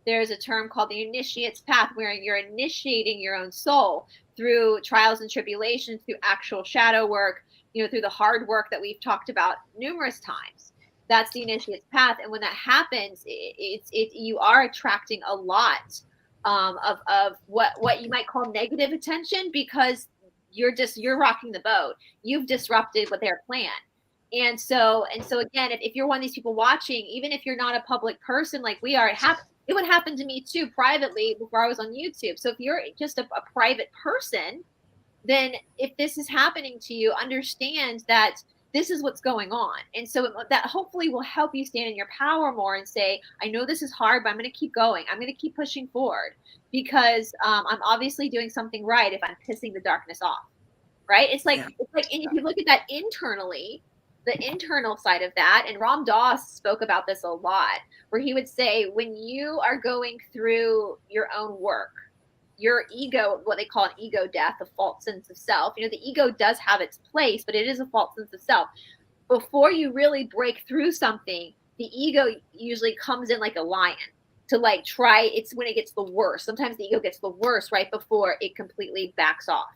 C: There's a term called the initiate's path, where you're initiating your own soul through trials and tribulations, through actual shadow work, through the hard work that we've talked about numerous times. That's the initiate's path. And when that happens, you are attracting a lot of what you might call negative attention, because you're rocking the boat. You've disrupted what their plan. And so again, if you're one of these people watching, even if you're not a public person like we are, it would happen to me too privately before I was on YouTube. So if you're just a private person, then if this is happening to you, understand that this is what's going on. And so that hopefully will help you stand in your power more and say, I know this is hard, but I'm going to keep going. I'm going to keep pushing forward, because I'm obviously doing something right if I'm pissing the darkness off, right? It's like, and if you look at that internally, the internal side of that, and Ram Dass spoke about this a lot, where he would say, when you are going through your own work, your ego, what they call an ego death, a false sense of self. The ego does have its place, but it is a false sense of self. Before you really break through something, the ego usually comes in like a lion to like try. It's when it gets the worst. Sometimes the ego gets the worst right before it completely backs off.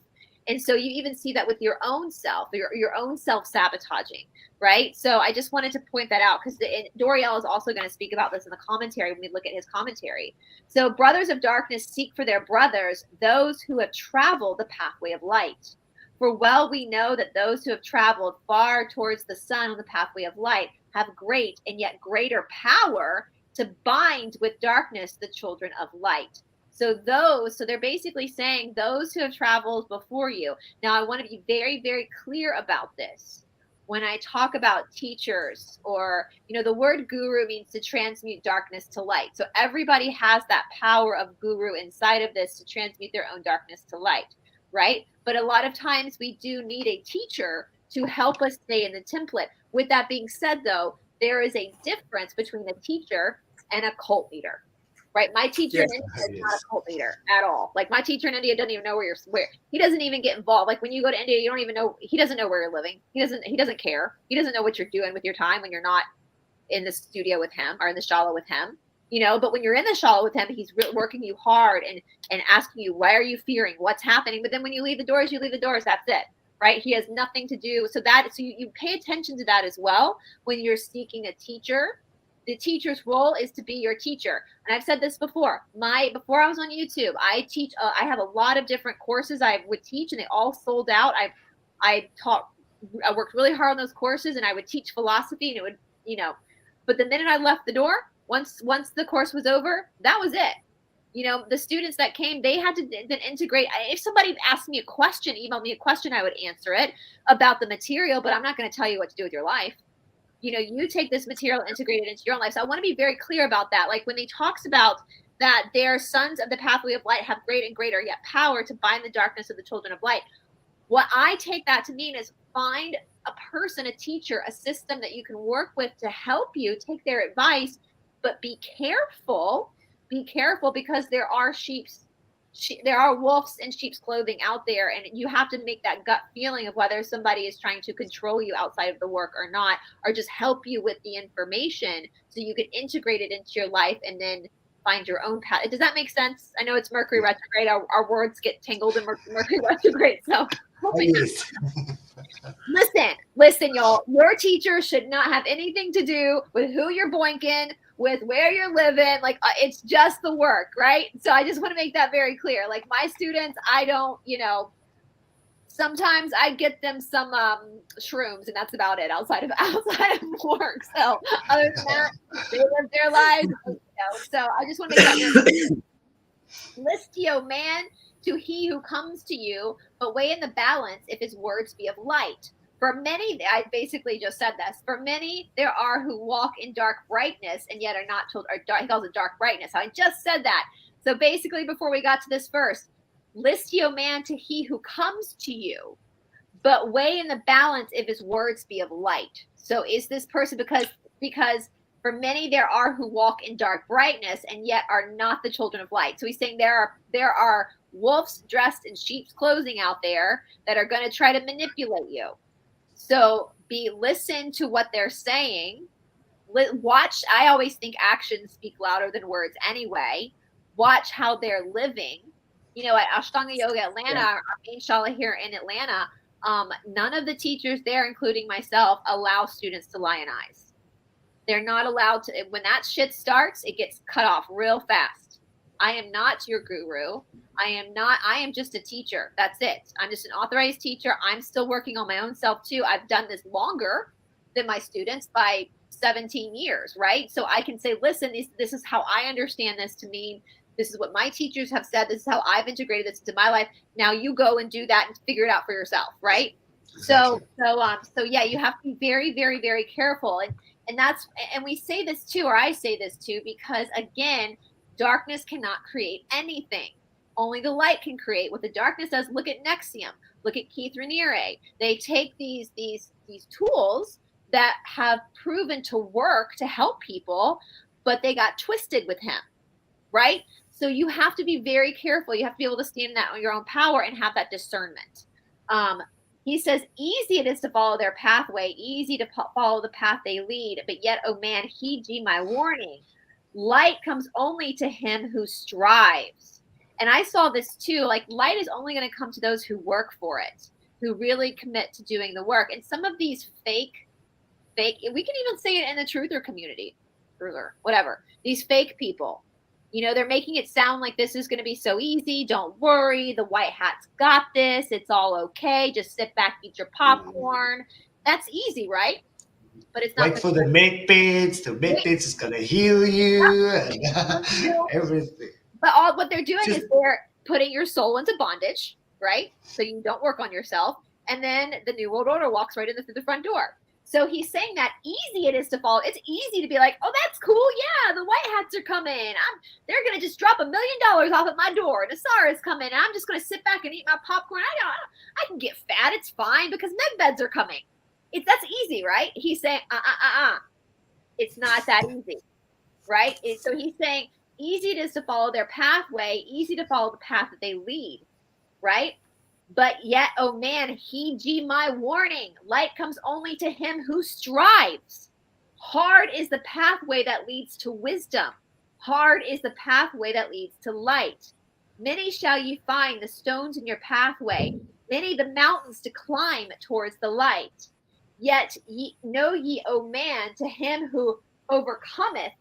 C: And so you even see that with your own self, your own self-sabotaging, right? So I just wanted to point that out, because Doriel is also going to speak about this in the commentary when we look at his commentary. So brothers of darkness seek for their brothers, those who have traveled the pathway of light. For well we know that those who have traveled far towards the sun on the pathway of light have great and yet greater power to bind with darkness the children of light. So they're basically saying those who have traveled before you. Now, I want to be very, very clear about this. When I talk about teachers, or, the word guru means to transmute darkness to light. So everybody has that power of guru inside of this to transmute their own darkness to light, right? But a lot of times we do need a teacher to help us stay in the template. With that being said, though, there is a difference between a teacher and a cult leader. Right, my teacher in India is not a cult leader at all. Like my teacher in India doesn't even know where he doesn't even get involved. Like when you go to India, you don't even know. He doesn't know where you're living. He doesn't care. He doesn't know what you're doing with your time when you're not in the studio with him or in the shala with him. But when you're in the shala with him, he's working you hard and asking you, why are you fearing? What's happening? But then when you leave the doors, you leave the doors. That's it. Right? He has nothing to do. So you pay attention to that as well when you're seeking a teacher. The teacher's role is to be your teacher. And I've said this before. Before I was on YouTube, I teach. I have a lot of different courses I would teach, and they all sold out. I worked really hard on those courses, and I would teach philosophy, and it would, But the minute I left the door, once the course was over, that was it. The students that came, they had to then integrate. If somebody asked me a question, emailed me a question, I would answer it about the material. But I'm not going to tell you what to do with your life. You take this material, integrate it into your own life. So I want to be very clear about that. Like when he talks about that their sons of the pathway of light have great and greater yet power to bind the darkness of the children of light. What I take that to mean is find a person, a teacher, a system that you can work with to help you take their advice, but be careful because there are sheep there are wolves in sheep's clothing out there, and you have to make that gut feeling of whether somebody is trying to control you outside of the work or not, or just help you with the information so you can integrate it into your life and then find your own path. Does that make sense? I know it's Mercury retrograde. Our words get tangled in Mercury retrograde. So listen, y'all, your teacher should not have anything to do with who you're boinking, with where you're living. Like, it's just the work, right? So I just want to make that very clear. Like, my students, I don't, sometimes I get them some shrooms, and that's about it outside of work. So other than that, they live their lives. So I just want to make that very clear. Listio, man, to he who comes to you, but weigh in the balance if his words be of light. For many, I basically just said this. For many, there are who walk in dark brightness and yet are not told. Or dark, he calls it dark brightness. I just said that. So basically, before we got to this verse, listio, man, to he who comes to you, but weigh in the balance if his words be of light. So is this person because for many there are who walk in dark brightness and yet are not the children of light. So he's saying there are wolves dressed in sheep's clothing out there that are going to try to manipulate you. So listen to what they're saying. Watch. I always think actions speak louder than words anyway. Watch how they're living. At Ashtanga Yoga Atlanta, our main shala here in Atlanta, none of the teachers there, including myself, allow students to lionize. They're not allowed to. When that shit starts, it gets cut off real fast. I am not your guru. I am just a teacher. That's it. I'm just an authorized teacher. I'm still working on my own self too. I've done this longer than my students by 17 years, right? So I can say, listen, this is how I understand this to mean. This is what my teachers have said. This is how I've integrated this into my life. Now you go and do that and figure it out for yourself, right? Exactly. So yeah, you have to be very, very, very careful. And we say this too, or I say this too, because again, darkness cannot create anything. Only the light can create. What the darkness does, look at Nexium, look at Keith Raniere. They take these tools that have proven to work to help people, but they got twisted with him, right? So you have to be very careful. You have to be able to stand in that on your own power and have that discernment. He says, easy it is to follow their pathway, easy to follow the path they lead, but yet, oh man, heed ye my warning. Light comes only to him who strives. And I saw this too, like light is only going to come to those who work for it, who really commit to doing the work. And some of these fake, we can even say it in the truther community, whatever, these fake people, they're making it sound like this is going to be so easy. Don't worry. The white hat's got this. It's all okay. Just sit back, eat your popcorn. That's easy, right? But it's not.
B: Wait for the mid-bits. The mid-bits is going to heal you and everything.
C: But what they're doing is they're putting your soul into bondage, right? So you don't work on yourself. And then the New World Order walks right in through the front door. So he's saying that easy it is to follow. It's easy to be like, oh, that's cool. Yeah, the white hats are coming. They're going to just drop $1 million off at my door. Nassar is coming. And I'm just going to sit back and eat my popcorn. I can get fat. It's fine because med beds are coming. That's easy, right? He's saying, it's not that easy, right? So he's saying easy it is to follow their pathway, easy to follow the path that they lead, right? But yet, oh man, heed ye my warning. Light comes only to him who strives. Hard is the pathway that leads to wisdom. Hard is the pathway that leads to light. Many shall ye find the stones in your pathway, many the mountains to climb towards the light. Yet know ye, O man, to him who overcometh,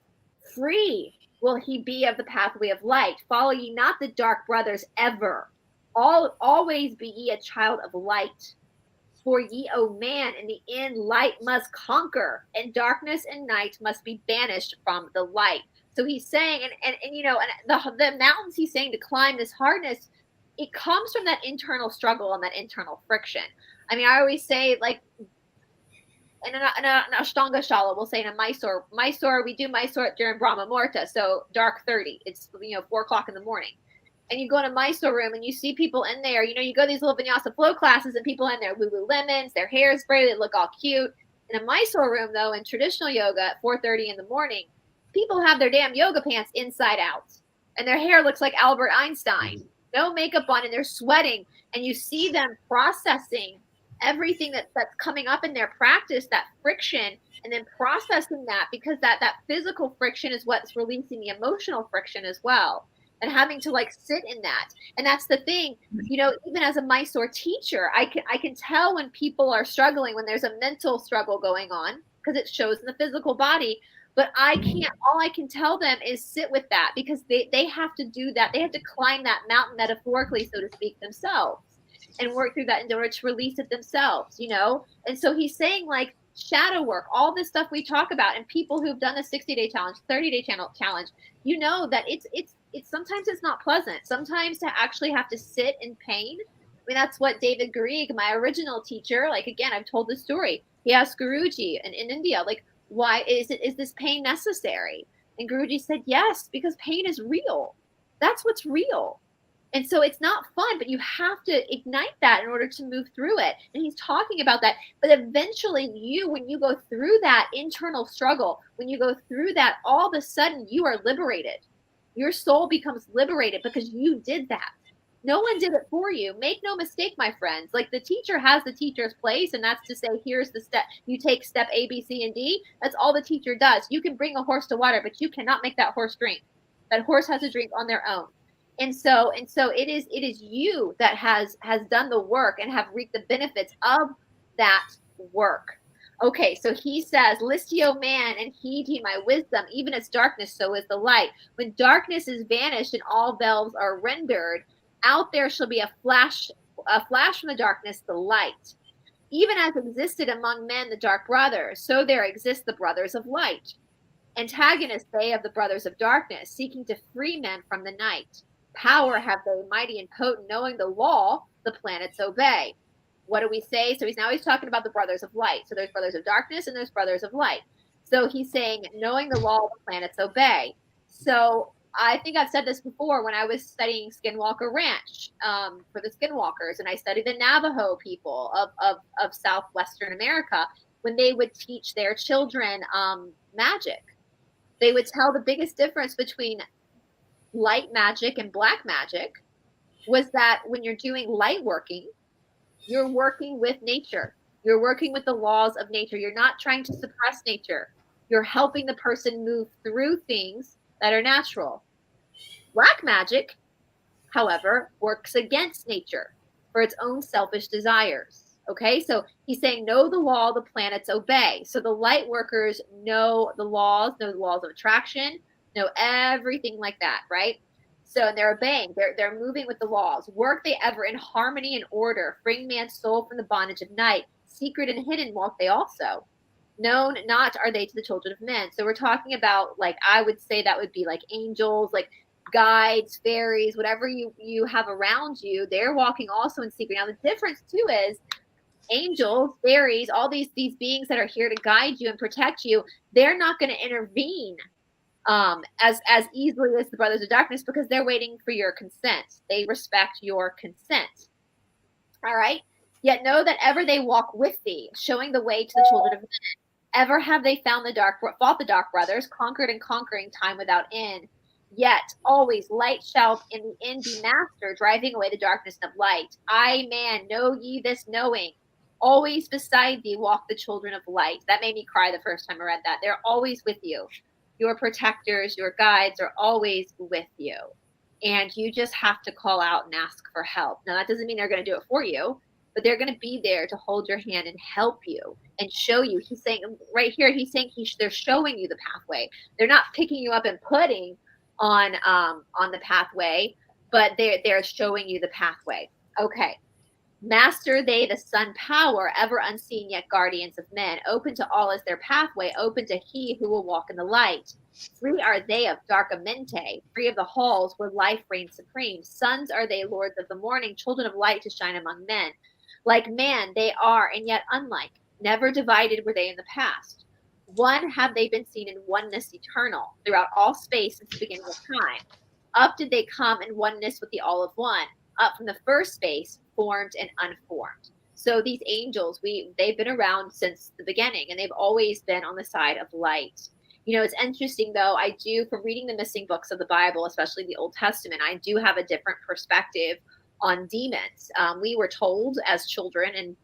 C: free will he be of the pathway of light. Follow ye not the dark brothers ever. Always be ye a child of light. For ye, O man, in the end light must conquer, and darkness and night must be banished from the light. So he's saying, and the mountains he's saying to climb, this hardness, it comes from that internal struggle and that internal friction. I mean, I always say, like, in an Ashtanga Shala, we'll say in a Mysore, we do Mysore during Brahma Muhurta, so dark 30. It's 4 o'clock in the morning. And you go in a Mysore room and you see people in there, you go to these little vinyasa flow classes and people in there, Lululemons, their hair is braided, they look all cute. In a Mysore room, though, in traditional yoga at 4:30 in the morning, people have their damn yoga pants inside out. And their hair looks like Albert Einstein. no makeup on, and they're sweating, and you see them processing everything that's coming up in their practice, that friction, and then processing that, because that physical friction is what's releasing the emotional friction as well, and having to like sit in that. And that's the thing, you know, even as a Mysore teacher, I can tell when people are struggling, when there's a mental struggle going on, because it shows in the physical body. But all I can tell them is sit with that, because they have to do that. They have to climb that mountain, metaphorically, so to speak, themselves, and work through that in order to release it themselves, you know? And so he's saying, like, shadow work, all this stuff we talk about, and people who've done the 60-day challenge, 30-day challenge, you know that it's sometimes it's not pleasant. Sometimes to actually have to sit in pain. I mean, that's what David Garrig, my original teacher, like, again, I've told this story. He asked Guruji in India, like, why is this pain necessary? And Guruji said, yes, because pain is real. That's what's real. And so it's not fun, but you have to ignite that in order to move through it. And he's talking about that. But eventually when you go through that internal struggle, when you go through that, all of a sudden you are liberated. Your soul becomes liberated because you did that. No one did it for you. Make no mistake, my friends. Like, the teacher has the teacher's place, and that's to say, here's the step. You take step A, B, C, and D. That's all the teacher does. You can bring a horse to water, but you cannot make that horse drink. That horse has to drink on their own. And so it is you that has done the work and have reaped the benefits of that work. Okay, so he says, list ye, O man, and heed ye my wisdom. Even as darkness, so is the light. When darkness is vanished and all veils are rendered, out there shall be a flash from the darkness, the light. Even as existed among men the dark brothers, so there exist the brothers of light. Antagonists they of the brothers of darkness, seeking to free men from the night. Power have they, mighty and potent, knowing the law, the planets obey. What do we say? So he's talking about the brothers of light. So there's brothers of darkness and there's brothers of light. So he's saying, knowing the law, the planets obey. So I think I've said this before when I was studying Skinwalker Ranch for the Skinwalkers, and I studied the Navajo people of Southwestern America, when they would teach their children magic. They would tell the biggest difference between light magic and black magic was that when you're doing light working, you're working with nature. You're working with the laws of nature. You're not trying to suppress nature. You're helping the person move through things that are natural. Black magic, however, works against nature for its own selfish desires. Okay, so he's saying, know the law, the planets obey. So the light workers know the laws of attraction, know everything like that, right? So they're obeying, they're moving with the laws. Work they ever in harmony and order, freeing man's soul from the bondage of night. Secret and hidden walk they also. Known not are they to the children of men. So we're talking about, like, I would say that would be like angels, like guides, fairies, whatever you have around you, they're walking also in secret. Now the difference too is angels, fairies, all these beings that are here to guide you and protect you, they're not going to intervene as easily as the brothers of darkness, because they're waiting for your consent. They respect your consent. All right. Yet know that ever they walk with thee, showing the way to the children of men. Ever have they fought the dark brothers, conquered and conquering time without end. Yet always light shall in the end be master, driving away the darkness of light. I, man, know ye this knowing. Always beside thee walk the children of light. That made me cry the first time I read that. They're always with you. Your protectors, your guides are always with you. And you just have to call out and ask for help. Now, that doesn't mean they're going to do it for you, but they're going to be there to hold your hand and help you and show you. He's saying right here, they're showing you the pathway. They're not picking you up and putting on the pathway, but they're showing you the pathway. Okay. Master they the sun power, ever unseen yet guardians of men. Open to all is their pathway, open to he who will walk in the light. Free are they of dark amente, free of the halls where life reigns supreme. Sons are they, lords of the morning, children of light to shine among men. Like man they are, and yet unlike. Never divided were they in the past. One have they been seen in oneness eternal, throughout all space since the beginning of time. Up did they come in oneness with the all of one. Up from the first space, formed and unformed. So these angels, they've been around since the beginning, and they've always been on the side of light. You know, it's interesting though. I do, from reading the missing books of the Bible, especially the Old Testament, I do have a different perspective on demons. We were told as children, and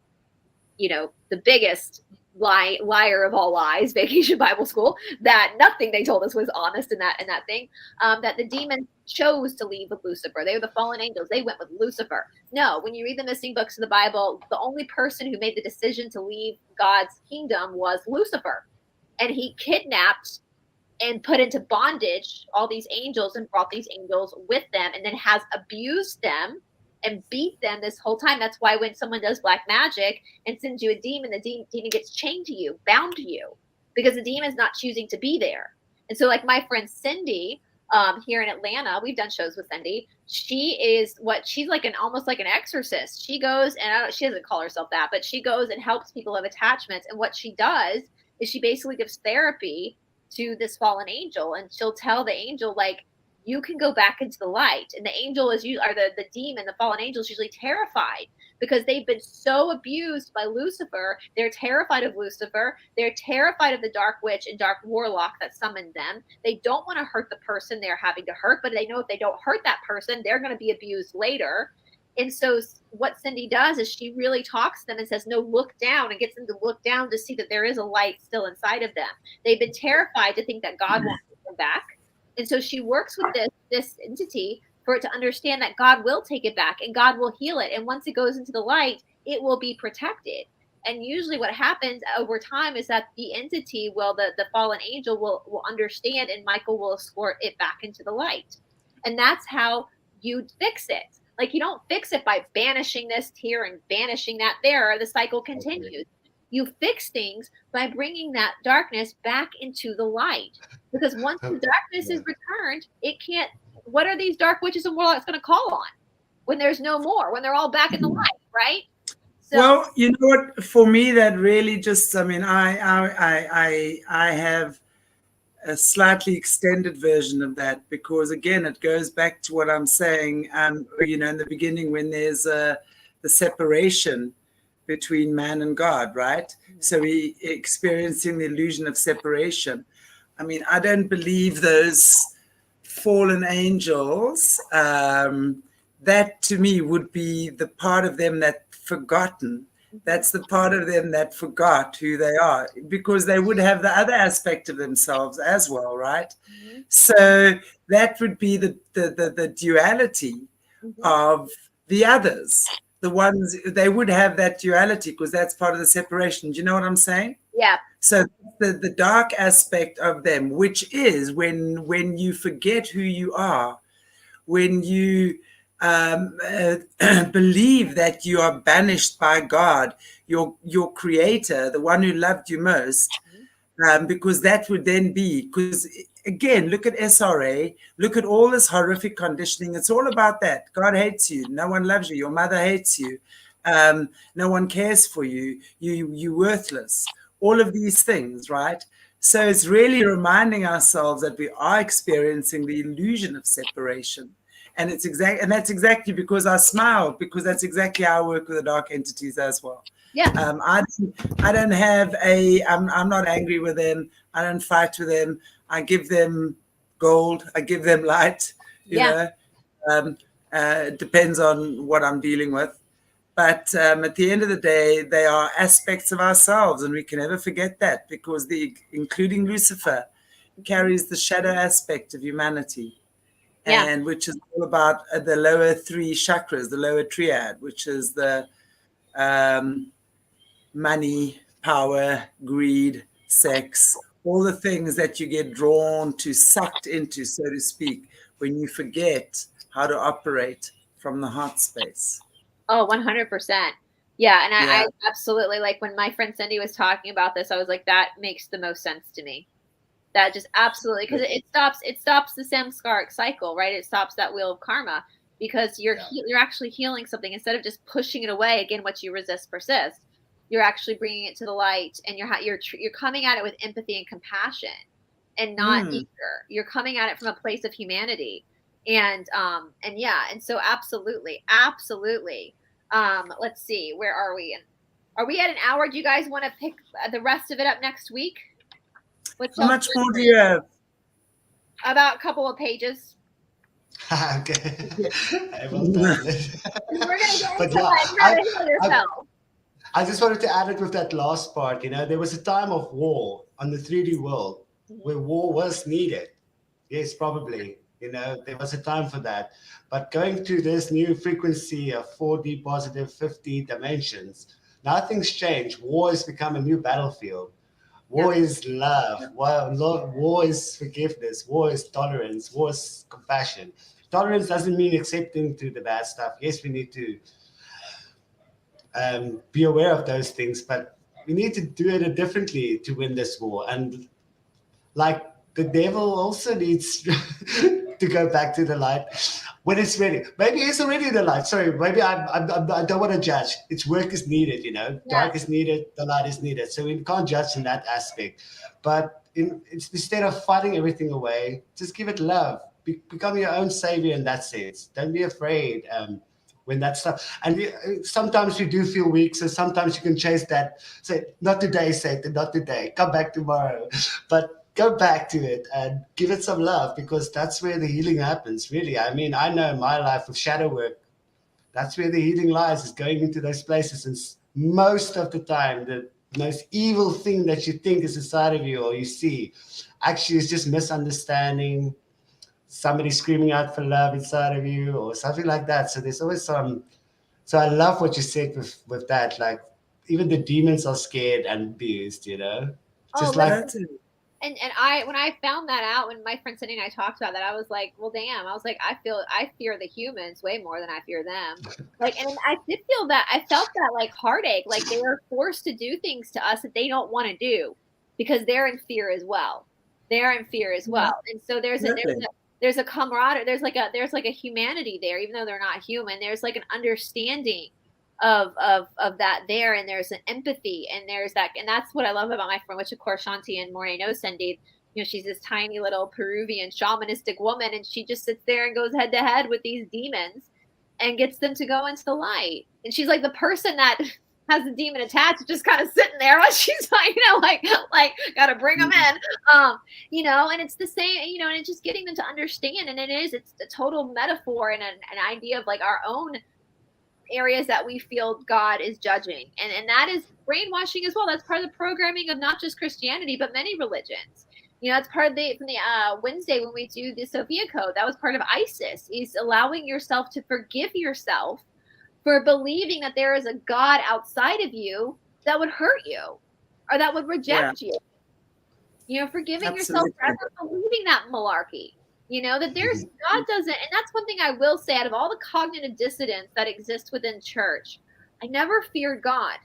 C: you know, the biggest liar of all lies, Vacation Bible School, that nothing they told us was honest in that thing. That the demons chose to leave with Lucifer. They were the fallen angels. They went with Lucifer. No, when you read the missing books of the Bible, the only person who made the decision to leave God's kingdom was Lucifer. And he kidnapped and put into bondage all these angels and brought these angels with them, and then has abused them and beat them this whole time. That's why when someone does black magic and sends you a demon, the demon gets chained to you, bound to you, because the demon is not choosing to be there. And so like my friend Cindy, here in Atlanta, we've done shows with Cindy. She's like almost like an exorcist. She goes, and she doesn't call herself that, but she goes and helps people have attachments. And what she does is she basically gives therapy to this fallen angel, and she'll tell the angel, like, you can go back into the light. And the angel is the demon, the fallen angel is usually terrified because they've been so abused by Lucifer. They're terrified of Lucifer. They're terrified of the dark witch and dark warlock that summoned them. They don't want to hurt the person they're having to hurt, but they know if they don't hurt that person, they're going to be abused later. And so what Cindy does is she really talks to them and says, no, look down, and gets them to look down to see that there is a light still inside of them. They've been terrified to think that God won't take them back. And so she works with this entity for it to understand that God will take it back and God will heal it. And once it goes into the light, it will be protected. And usually what happens over time is that the entity the fallen angel will understand, and Michael will escort it back into the light. And that's how you fix it. Like, you don't fix it by banishing this here and banishing that there. The cycle continues. You fix things by bringing that darkness back into the light. Because once the darkness is returned, it can't. What are these dark witches and warlocks going to call on when there's no more, when they're all back in the light, right? So,
A: well, you know what? For me, that really just, I mean, I have a slightly extended version of that, because again, it goes back to what I'm saying, you know, in the beginning, when there's the separation between man and God, right? Mm-hmm. So we experiencing the illusion of separation. I mean, I don't believe those fallen angels, that to me would be the part of them that forgotten. That's the part of them that forgot who they are, because they would have the other aspect of themselves as well, right? Mm-hmm. So that would be the duality of the others. The ones, they would have that duality because that's part of the separation. Do you know what I'm saying?
C: Yeah.
A: So the dark aspect of them, which is when you forget who you are, when you believe that you are banished by God, your creator, the one who loved you most, because that would then be, because again, look at SRA, look at all this horrific conditioning. It's all about that. God hates you. No one loves you. Your mother hates you. No one cares for you. You're worthless. All of these things, right? So it's really reminding ourselves that we are experiencing the illusion of separation. And that's exactly because I smile, because that's exactly how I work with the dark entities as well.
C: Yeah.
A: I don't have I'm not angry with them. I don't fight with them. I give them gold. I give them light. You know, it depends on what I'm dealing with. But at the end of the day, they are aspects of ourselves, and we can never forget that, because including Lucifer carries the shadow aspect of humanity. Yeah. And which is all about the lower three chakras, the lower triad, which is the money, power, greed, sex, all the things that you get drawn to, sucked into, so to speak, when you forget how to operate from the heart space.
C: Oh, 100%. Yeah. And I absolutely, like when my friend Cindy was talking about this, I was like, that makes the most sense to me. That just absolutely, because it stops the samskaric cycle, right? It stops that wheel of karma, because you're actually healing something instead of just pushing it away. Again, what you resist persists. You're actually bringing it to the light, and you're coming at it with empathy and compassion, and not anger. You're coming at it from a place of humanity, and so absolutely. Let's see, where are we? And are we at an hour? Do you guys want to pick the rest of it up next week?
A: How much more do you have?
C: About a couple of pages.
B: Okay. Well done.
C: We're gonna get
B: But
C: into
B: yeah,
C: how to heal yourself.
B: I just wanted to add it with that last part. There was a time of war on the 3D world where war was needed. Yes, probably. There was a time for that. But going to this new frequency of 4D positive 50 dimensions, now things change. War has become a new battlefield. War is love. War is forgiveness. War is tolerance. War is compassion. Tolerance doesn't mean accepting to the bad stuff. Yes, we need to be aware of those things, but we need to do it differently to win this war. And like the devil also needs to go back to the light when it's ready. Maybe it's already in the light. Sorry, maybe I don't want to judge. Its work is needed, Dark is needed, the light is needed. So we can't judge in that aspect. But instead of fighting everything away, just give it love. Become your own savior in that sense. Don't be afraid when that stuff. And sometimes you do feel weak, so sometimes you can chase that. Say, not today, Satan, not today. Come back tomorrow. But go back to it and give it some love, because that's where the healing happens, really. I mean, I know in my life with shadow work, that's where the healing lies, is going into those places. And most of the time, the most evil thing that you think is inside of you or you see actually is just misunderstanding, somebody screaming out for love inside of you or something like that. So there's always some. So I love what you said with that. Like, even the demons are scared and abused, Just
C: And when I found that out, when my friend Cindy and I talked about that, I was like, well, damn. I was like, I fear the humans way more than I fear them. Like, and I did feel that. I felt that like heartache, like they were forced to do things to us that they don't want to do because they're in fear as well. They're in fear as well. And so there's a camaraderie. There's like a humanity there, even though they're not human. There's like an understanding of that there, and there's an empathy, and there's that, and that's what I love about my friend, which of course Shanti and Morné know. Cindy, she's this tiny little Peruvian shamanistic woman, and she just sits there and goes head to head with these demons and gets them to go into the light. And she's like the person that has the demon attached, just kind of sitting there while she's like, gotta bring them in, and it's the same, and it's just getting them to understand. And it's a total metaphor and an idea of like our own areas that we feel God is judging, and that is brainwashing as well. That's part of the programming of not just Christianity but many religions. It's part of from the Wednesday when we do the Sophia Code. That was part of ISIS, is allowing yourself to forgive yourself for believing that there is a God outside of you that would hurt you or that would reject you. Forgiving yourself for ever believing that malarkey. That there's God doesn't, and that's one thing I will say, out of all the cognitive dissonance that exists within church, I never feared God,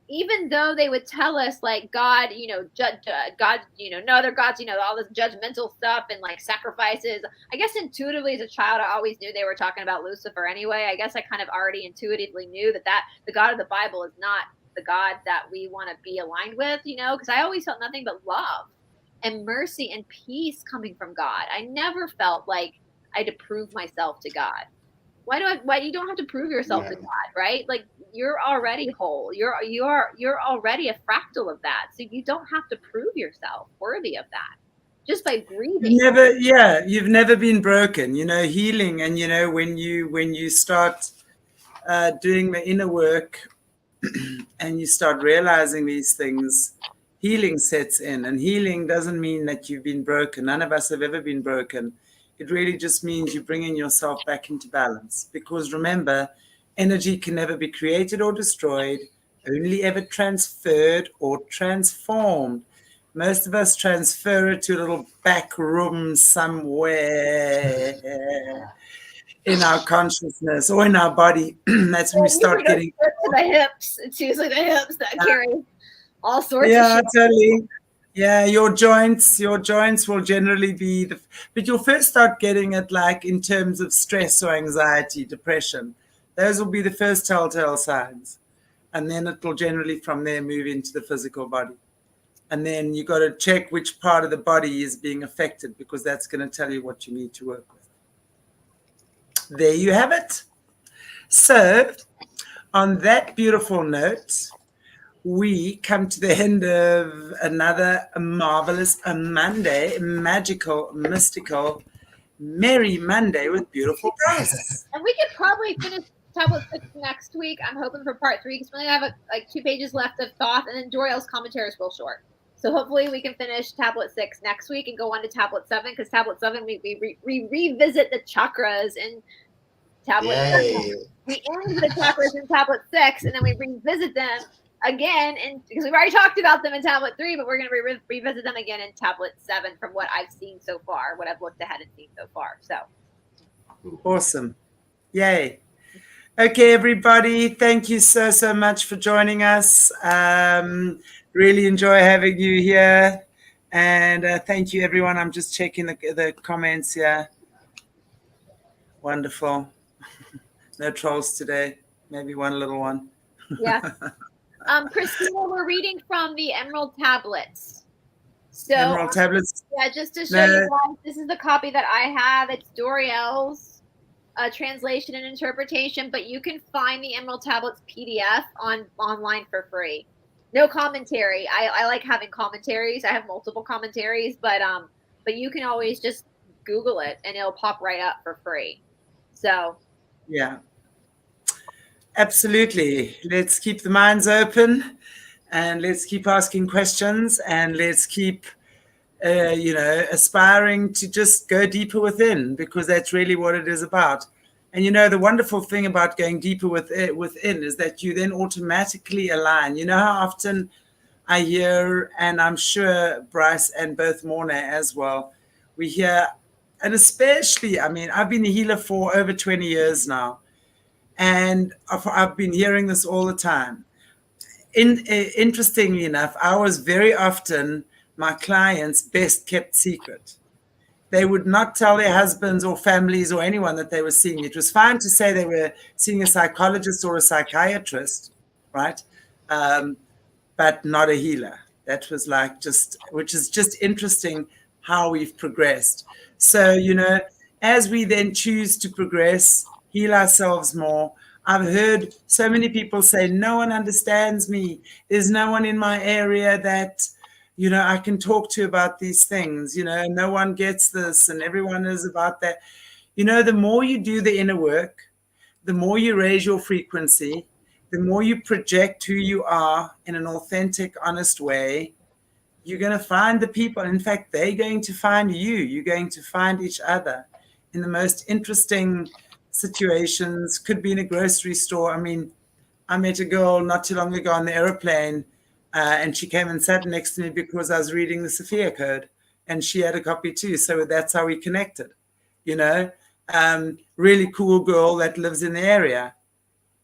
C: even though they would tell us like God, God, no other gods, all this judgmental stuff and like sacrifices. I guess intuitively as a child, I always knew they were talking about Lucifer anyway. I guess I kind of already intuitively knew that the God of the Bible is not the God that we want to be aligned with, because I always felt nothing but love and mercy and peace coming from God. I never felt like I had to prove myself to God. Why you don't have to prove yourself to God, right? Like, you're already whole. You're already a fractal of that. So you don't have to prove yourself worthy of that just by breathing.
A: You've never been broken. Healing, and when you start doing the inner work and you start realizing these things, healing sets in. And healing doesn't mean that you've been broken. None of us have ever been broken. It really just means you're bringing yourself back into balance. Because remember, energy can never be created or destroyed, only ever transferred or transformed. Most of us transfer it to a little back room somewhere in our consciousness or in our body. That's when we start getting
C: to the hips. It's usually the hips that carry all sorts of shit.
A: Totally. Yeah, your joints will generally be but you'll first start getting it like in terms of stress or anxiety, depression. Those will be the first telltale signs. And then it will generally from there move into the physical body. And then you got to check which part of the body is being affected, because that's going to tell you what you need to work with. There you have it. So on that beautiful note, we come to the end of another marvelous Monday, magical, mystical, merry Monday with beautiful BRICE.
C: And we could probably finish tablet 6 next week. I'm hoping for part 3 because we only have like 2 pages left of thought, and then Doriel's commentary is real short. So hopefully we can finish tablet 6 next week and go on to tablet 7, because tablet 7 we revisit the chakras in tablet 7. We end the chakras in tablet 6, and then we revisit them again, and because we've already talked about them in tablet 3, but we're going to revisit them again in tablet 7 from what I've seen so far, what I've looked ahead and seen so far. So
A: awesome. Yay. Okay, everybody, thank you so much for joining us. Really enjoy having you here. And thank you, everyone. I'm just checking the comments here. Wonderful. No trolls today. Maybe one little one.
C: Yeah. Christina, we're reading from the Emerald Tablets. So
A: Emerald Tablets.
C: Yeah, just to show you guys, this is the copy that I have. It's Doriel's translation and interpretation, but you can find the Emerald Tablets PDF online for free. No commentary. I like having commentaries. I have multiple commentaries, but you can always just Google it and it'll pop right up for free. So
A: yeah, absolutely. Let's keep the minds open, and let's keep asking questions, and let's keep aspiring to just go deeper within, because that's really what it is about. And the wonderful thing about going deeper within is that you then automatically align. You know how often I hear, and I'm sure BRICE and both Morné as well, we hear, and especially, I've been a healer for over 20 years now, and I've been hearing this all the time. Interestingly enough, I was very often my clients' best kept secret. They would not tell their husbands or families or anyone that they were seeing. It was fine to say they were seeing a psychologist or a psychiatrist, right? But not a healer. That was which is just interesting how we've progressed. So, as we then choose to progress, heal ourselves more, I've heard so many people say, no one understands me. There's no one in my area that I can talk to about these things, no one gets this, and everyone is about that. The more you do the inner work, the more you raise your frequency, the more you project who you are in an authentic, honest way, you're going to find the people. In fact, they're going to find you. You're going to find each other in the most interesting situations. Could be in a grocery store. I met a girl not too long ago on the airplane, and she came and sat next to me because I was reading the Sophia Code, and she had a copy too. So that's how we connected, really cool girl that lives in the area.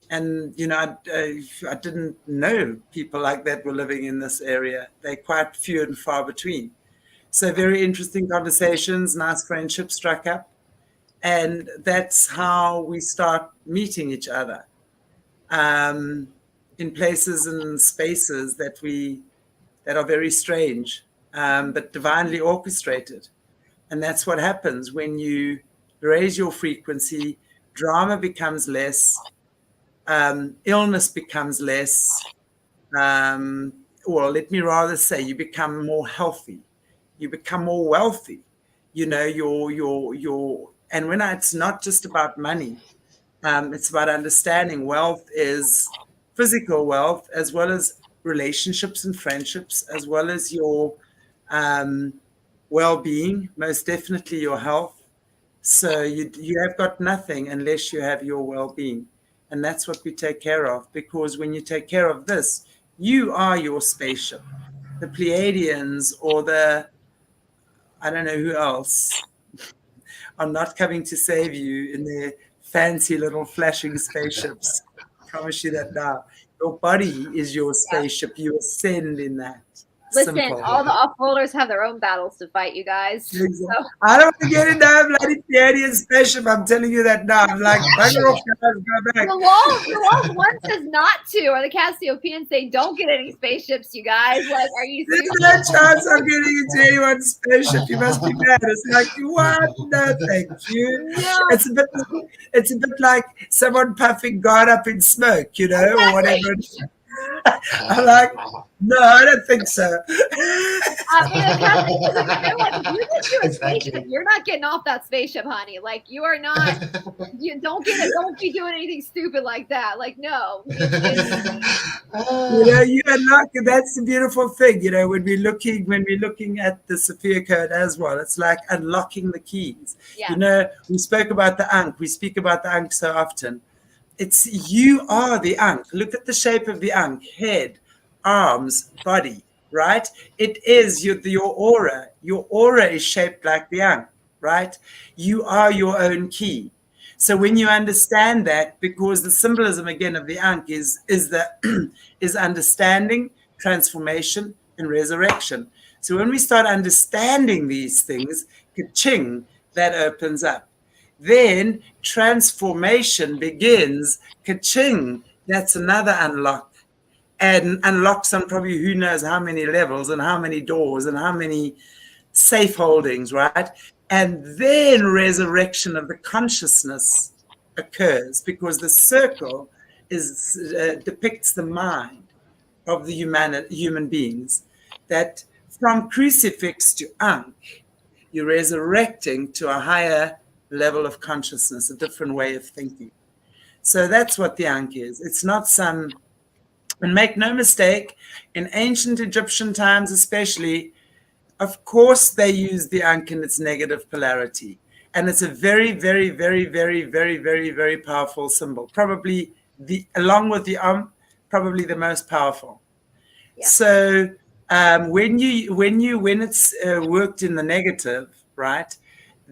A: And, I didn't know people like that were living in this area. They're quite few and far between. So very interesting conversations, nice friendships struck up. And that's how we start meeting each other. In places and spaces that are very strange, but divinely orchestrated. And that's what happens when you raise your frequency. Drama becomes less, illness becomes less, or let me rather say, you become more healthy, you become more wealthy. And it's not just about money, it's about understanding wealth is physical wealth, as well as relationships and friendships, as well as your well-being, most definitely your health. So you have got nothing unless you have your well-being. And that's what we take care of, because when you take care of this, you are your spaceship. The Pleiadians or I don't know who else, are not coming to save you in their fancy little flashing spaceships. I promise you that now. Your body is your spaceship. You ascend in that.
C: Listen,
A: Simple.
C: all the off-worlders have their own battles to fight, you guys.
A: Exactly.
C: So.
A: I don't want to get in that bloody Pleiadian spaceship. I'm telling you that now. I'm like, bugger off, guys, go back.
C: The law one says not to, or the Cassiopeians say don't get any spaceships, you guys. Like, are you serious?
A: There's no chance of getting into anyone's spaceship. You must be mad. It's like, what? No, thank you. No. It's a bit like someone puffing God up in smoke, or whatever. I'm like, no, I don't think so.
B: Exactly.
C: You're not getting off that spaceship, honey. Like, you are not. You don't get it. Don't be doing anything stupid like that. Like, no.
A: You know, you unlock. That's the beautiful thing. You know, when we're looking at the Sophia Code as well, it's like unlocking the keys.
C: Yeah.
A: You know, we spoke about the Ankh. We speak about the Ankh so often. It's you are the Ankh. Look at the shape of the Ankh: head, arms, body. Right? It is your aura. Your aura is shaped like the Ankh. Right? You are your own key. So when you understand that, because the symbolism again of the Ankh is understanding, transformation, and resurrection. So when we start understanding these things, ka-ching, that opens up. Then transformation begins, ka-ching, that's another unlock. And unlocks on probably who knows how many levels and how many doors and how many safe holdings, right? And then resurrection of the consciousness occurs, because the circle depicts the mind of the human beings, that from crucifix to Ankh, you're resurrecting to a higher level of consciousness, a different way of thinking. So that's what the Ankh is. It's not some, and make no mistake, in ancient Egyptian times especially, of course, they use the Ankh in its negative polarity. And it's a very, very, very, very, very, very, very powerful symbol. Probably along with the probably the most powerful. Yeah. So when it's worked in the negative, right,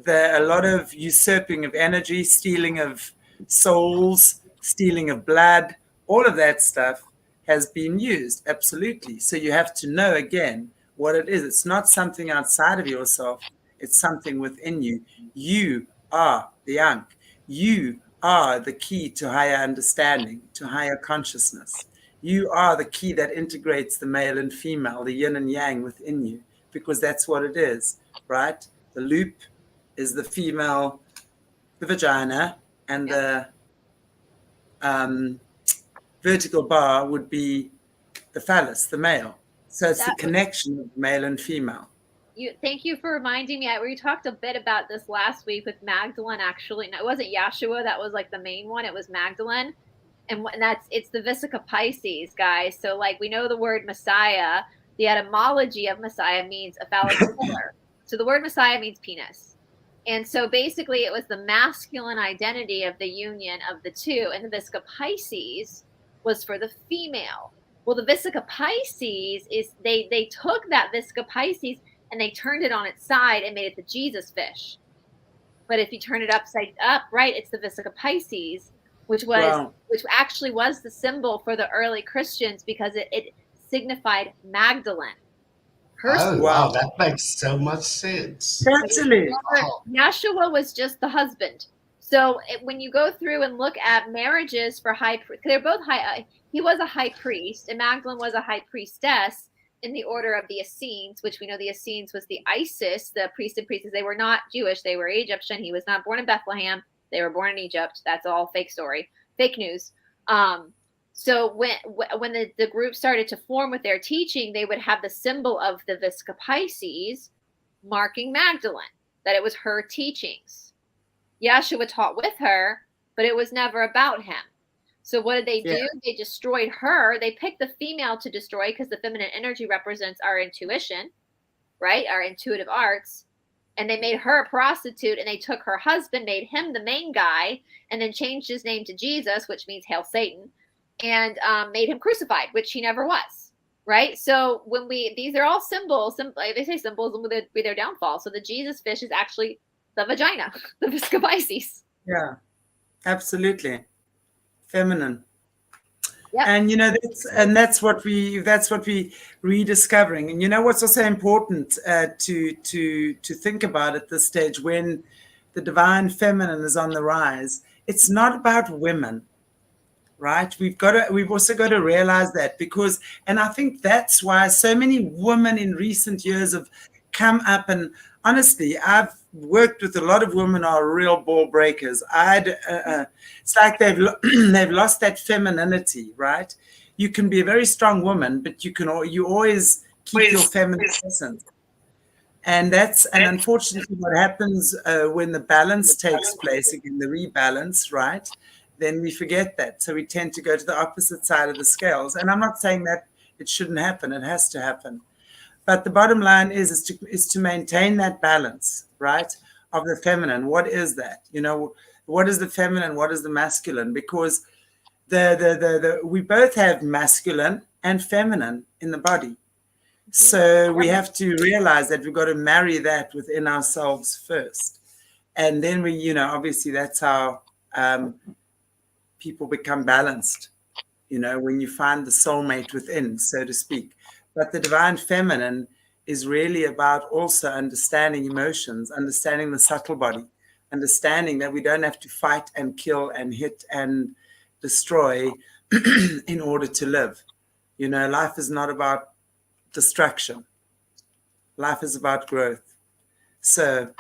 A: a lot of usurping of energy, stealing of souls, stealing of blood, all of that stuff has been used. Absolutely. So you have to know again what it is. It's not something outside of yourself. It's something within you. You are the Ankh. You are the key to higher understanding, to higher consciousness. You are the key that integrates the male and female, the yin and yang within you, because that's what it is, right? The loop is the female, the vagina, and the vertical bar would be the phallus, the male. So it's the connection of male and female.
C: Thank you for reminding me. We talked a bit about this last week with Magdalene, actually. No, it wasn't Yahshua. That was like the main one. It was Magdalene. And it's the Vesica Pisces, guys. So like we know the word Messiah, the etymology of Messiah means a phallic pillar. So the word Messiah means penis. And so basically it was the masculine identity of the union of the two. And the Vesica Pisces was for the female. Well, the Vesica Pisces is they took that Vesica Pisces and they turned it on its side and made it the Jesus fish. But if you turn it upside up, right, it's the Vesica Pisces, which actually was the symbol for the early Christians, because it signified Magdalene.
B: Wow, that makes so much sense.
A: Actually,
C: Yahshua was just the husband. So when you go through and look at marriages for high priest, they're both high. He was a high priest, and Magdalene was a high priestess in the order of the Essenes, which we know the Essenes was the Isis, the priest and priestess. They were not Jewish; they were Egyptian. He was not born in Bethlehem. They were born in Egypt. That's all fake story, fake news. So when the group started to form with their teaching, they would have the symbol of the Vesica Pisces marking Magdalene, that it was her teachings. Yahshua taught with her, but it was never about him. So what did they do? Yeah. They destroyed her. They picked the female to destroy because the feminine energy represents our intuition, right? Our intuitive arts. And they made her a prostitute, and they took her husband, made him the main guy, and then changed his name to Jesus, which means Hail Satan, and made him crucified, which he never was, right? So when these are all symbols, like they say symbols will be their downfall. So the Jesus fish is actually the vagina, the Vesica Pisces.
A: Yeah, absolutely. Feminine.
C: Yep.
A: And you know that's what we rediscovering. And you know what's also important to think about at this stage, when the divine feminine is on the rise. It's not about women, right? We've also got to realize that, because, and I think that's why so many women in recent years have come up. And honestly, I've worked with a lot of women who are real ball breakers. It's like they've lost that femininity, right? you can be a very strong woman, but you always keep your feminine essence. And unfortunately what happens when the balance takes place, again, the rebalance, right? Then we forget that. So we tend to go to the opposite side of the scales. And I'm not saying that it shouldn't happen. It has to happen. But the bottom line is to maintain that balance, right, of the feminine. What is that? You know, what is the feminine? What is the masculine? Because we both have masculine and feminine in the body. So we have to realize that we've got to marry that within ourselves first. And then obviously that's how people become balanced, when you find the soulmate within, so to speak. But the divine feminine is really about also understanding emotions, understanding the subtle body, understanding that we don't have to fight and kill and hit and destroy in order to live. Life is not about destruction. Life is about growth. So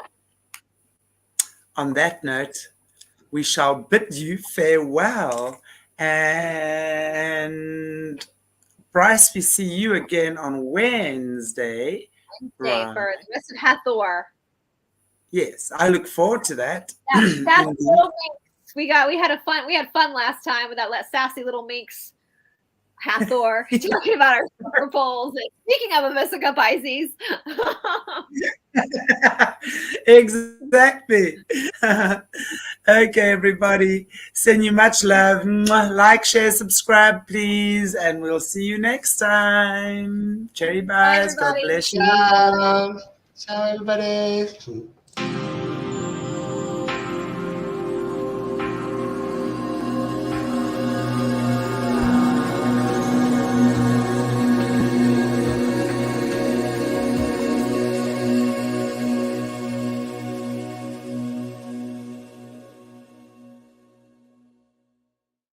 A: on that note, we shall bid you farewell. And BRICE, we see you again on Wednesday.
C: Right. For the rest of Hathor.
A: Yes, I look forward to that.
C: Yeah, sassy little minx. We had fun last time with that sassy little minx Hathor talking about our super bowls. Speaking of Avesica Pisces.
A: Exactly. Okay, everybody. Send you much love. Like, share, subscribe, please. And we'll see you next time. Cherry Bye, God bless you.
B: Ciao. Ciao, everybody.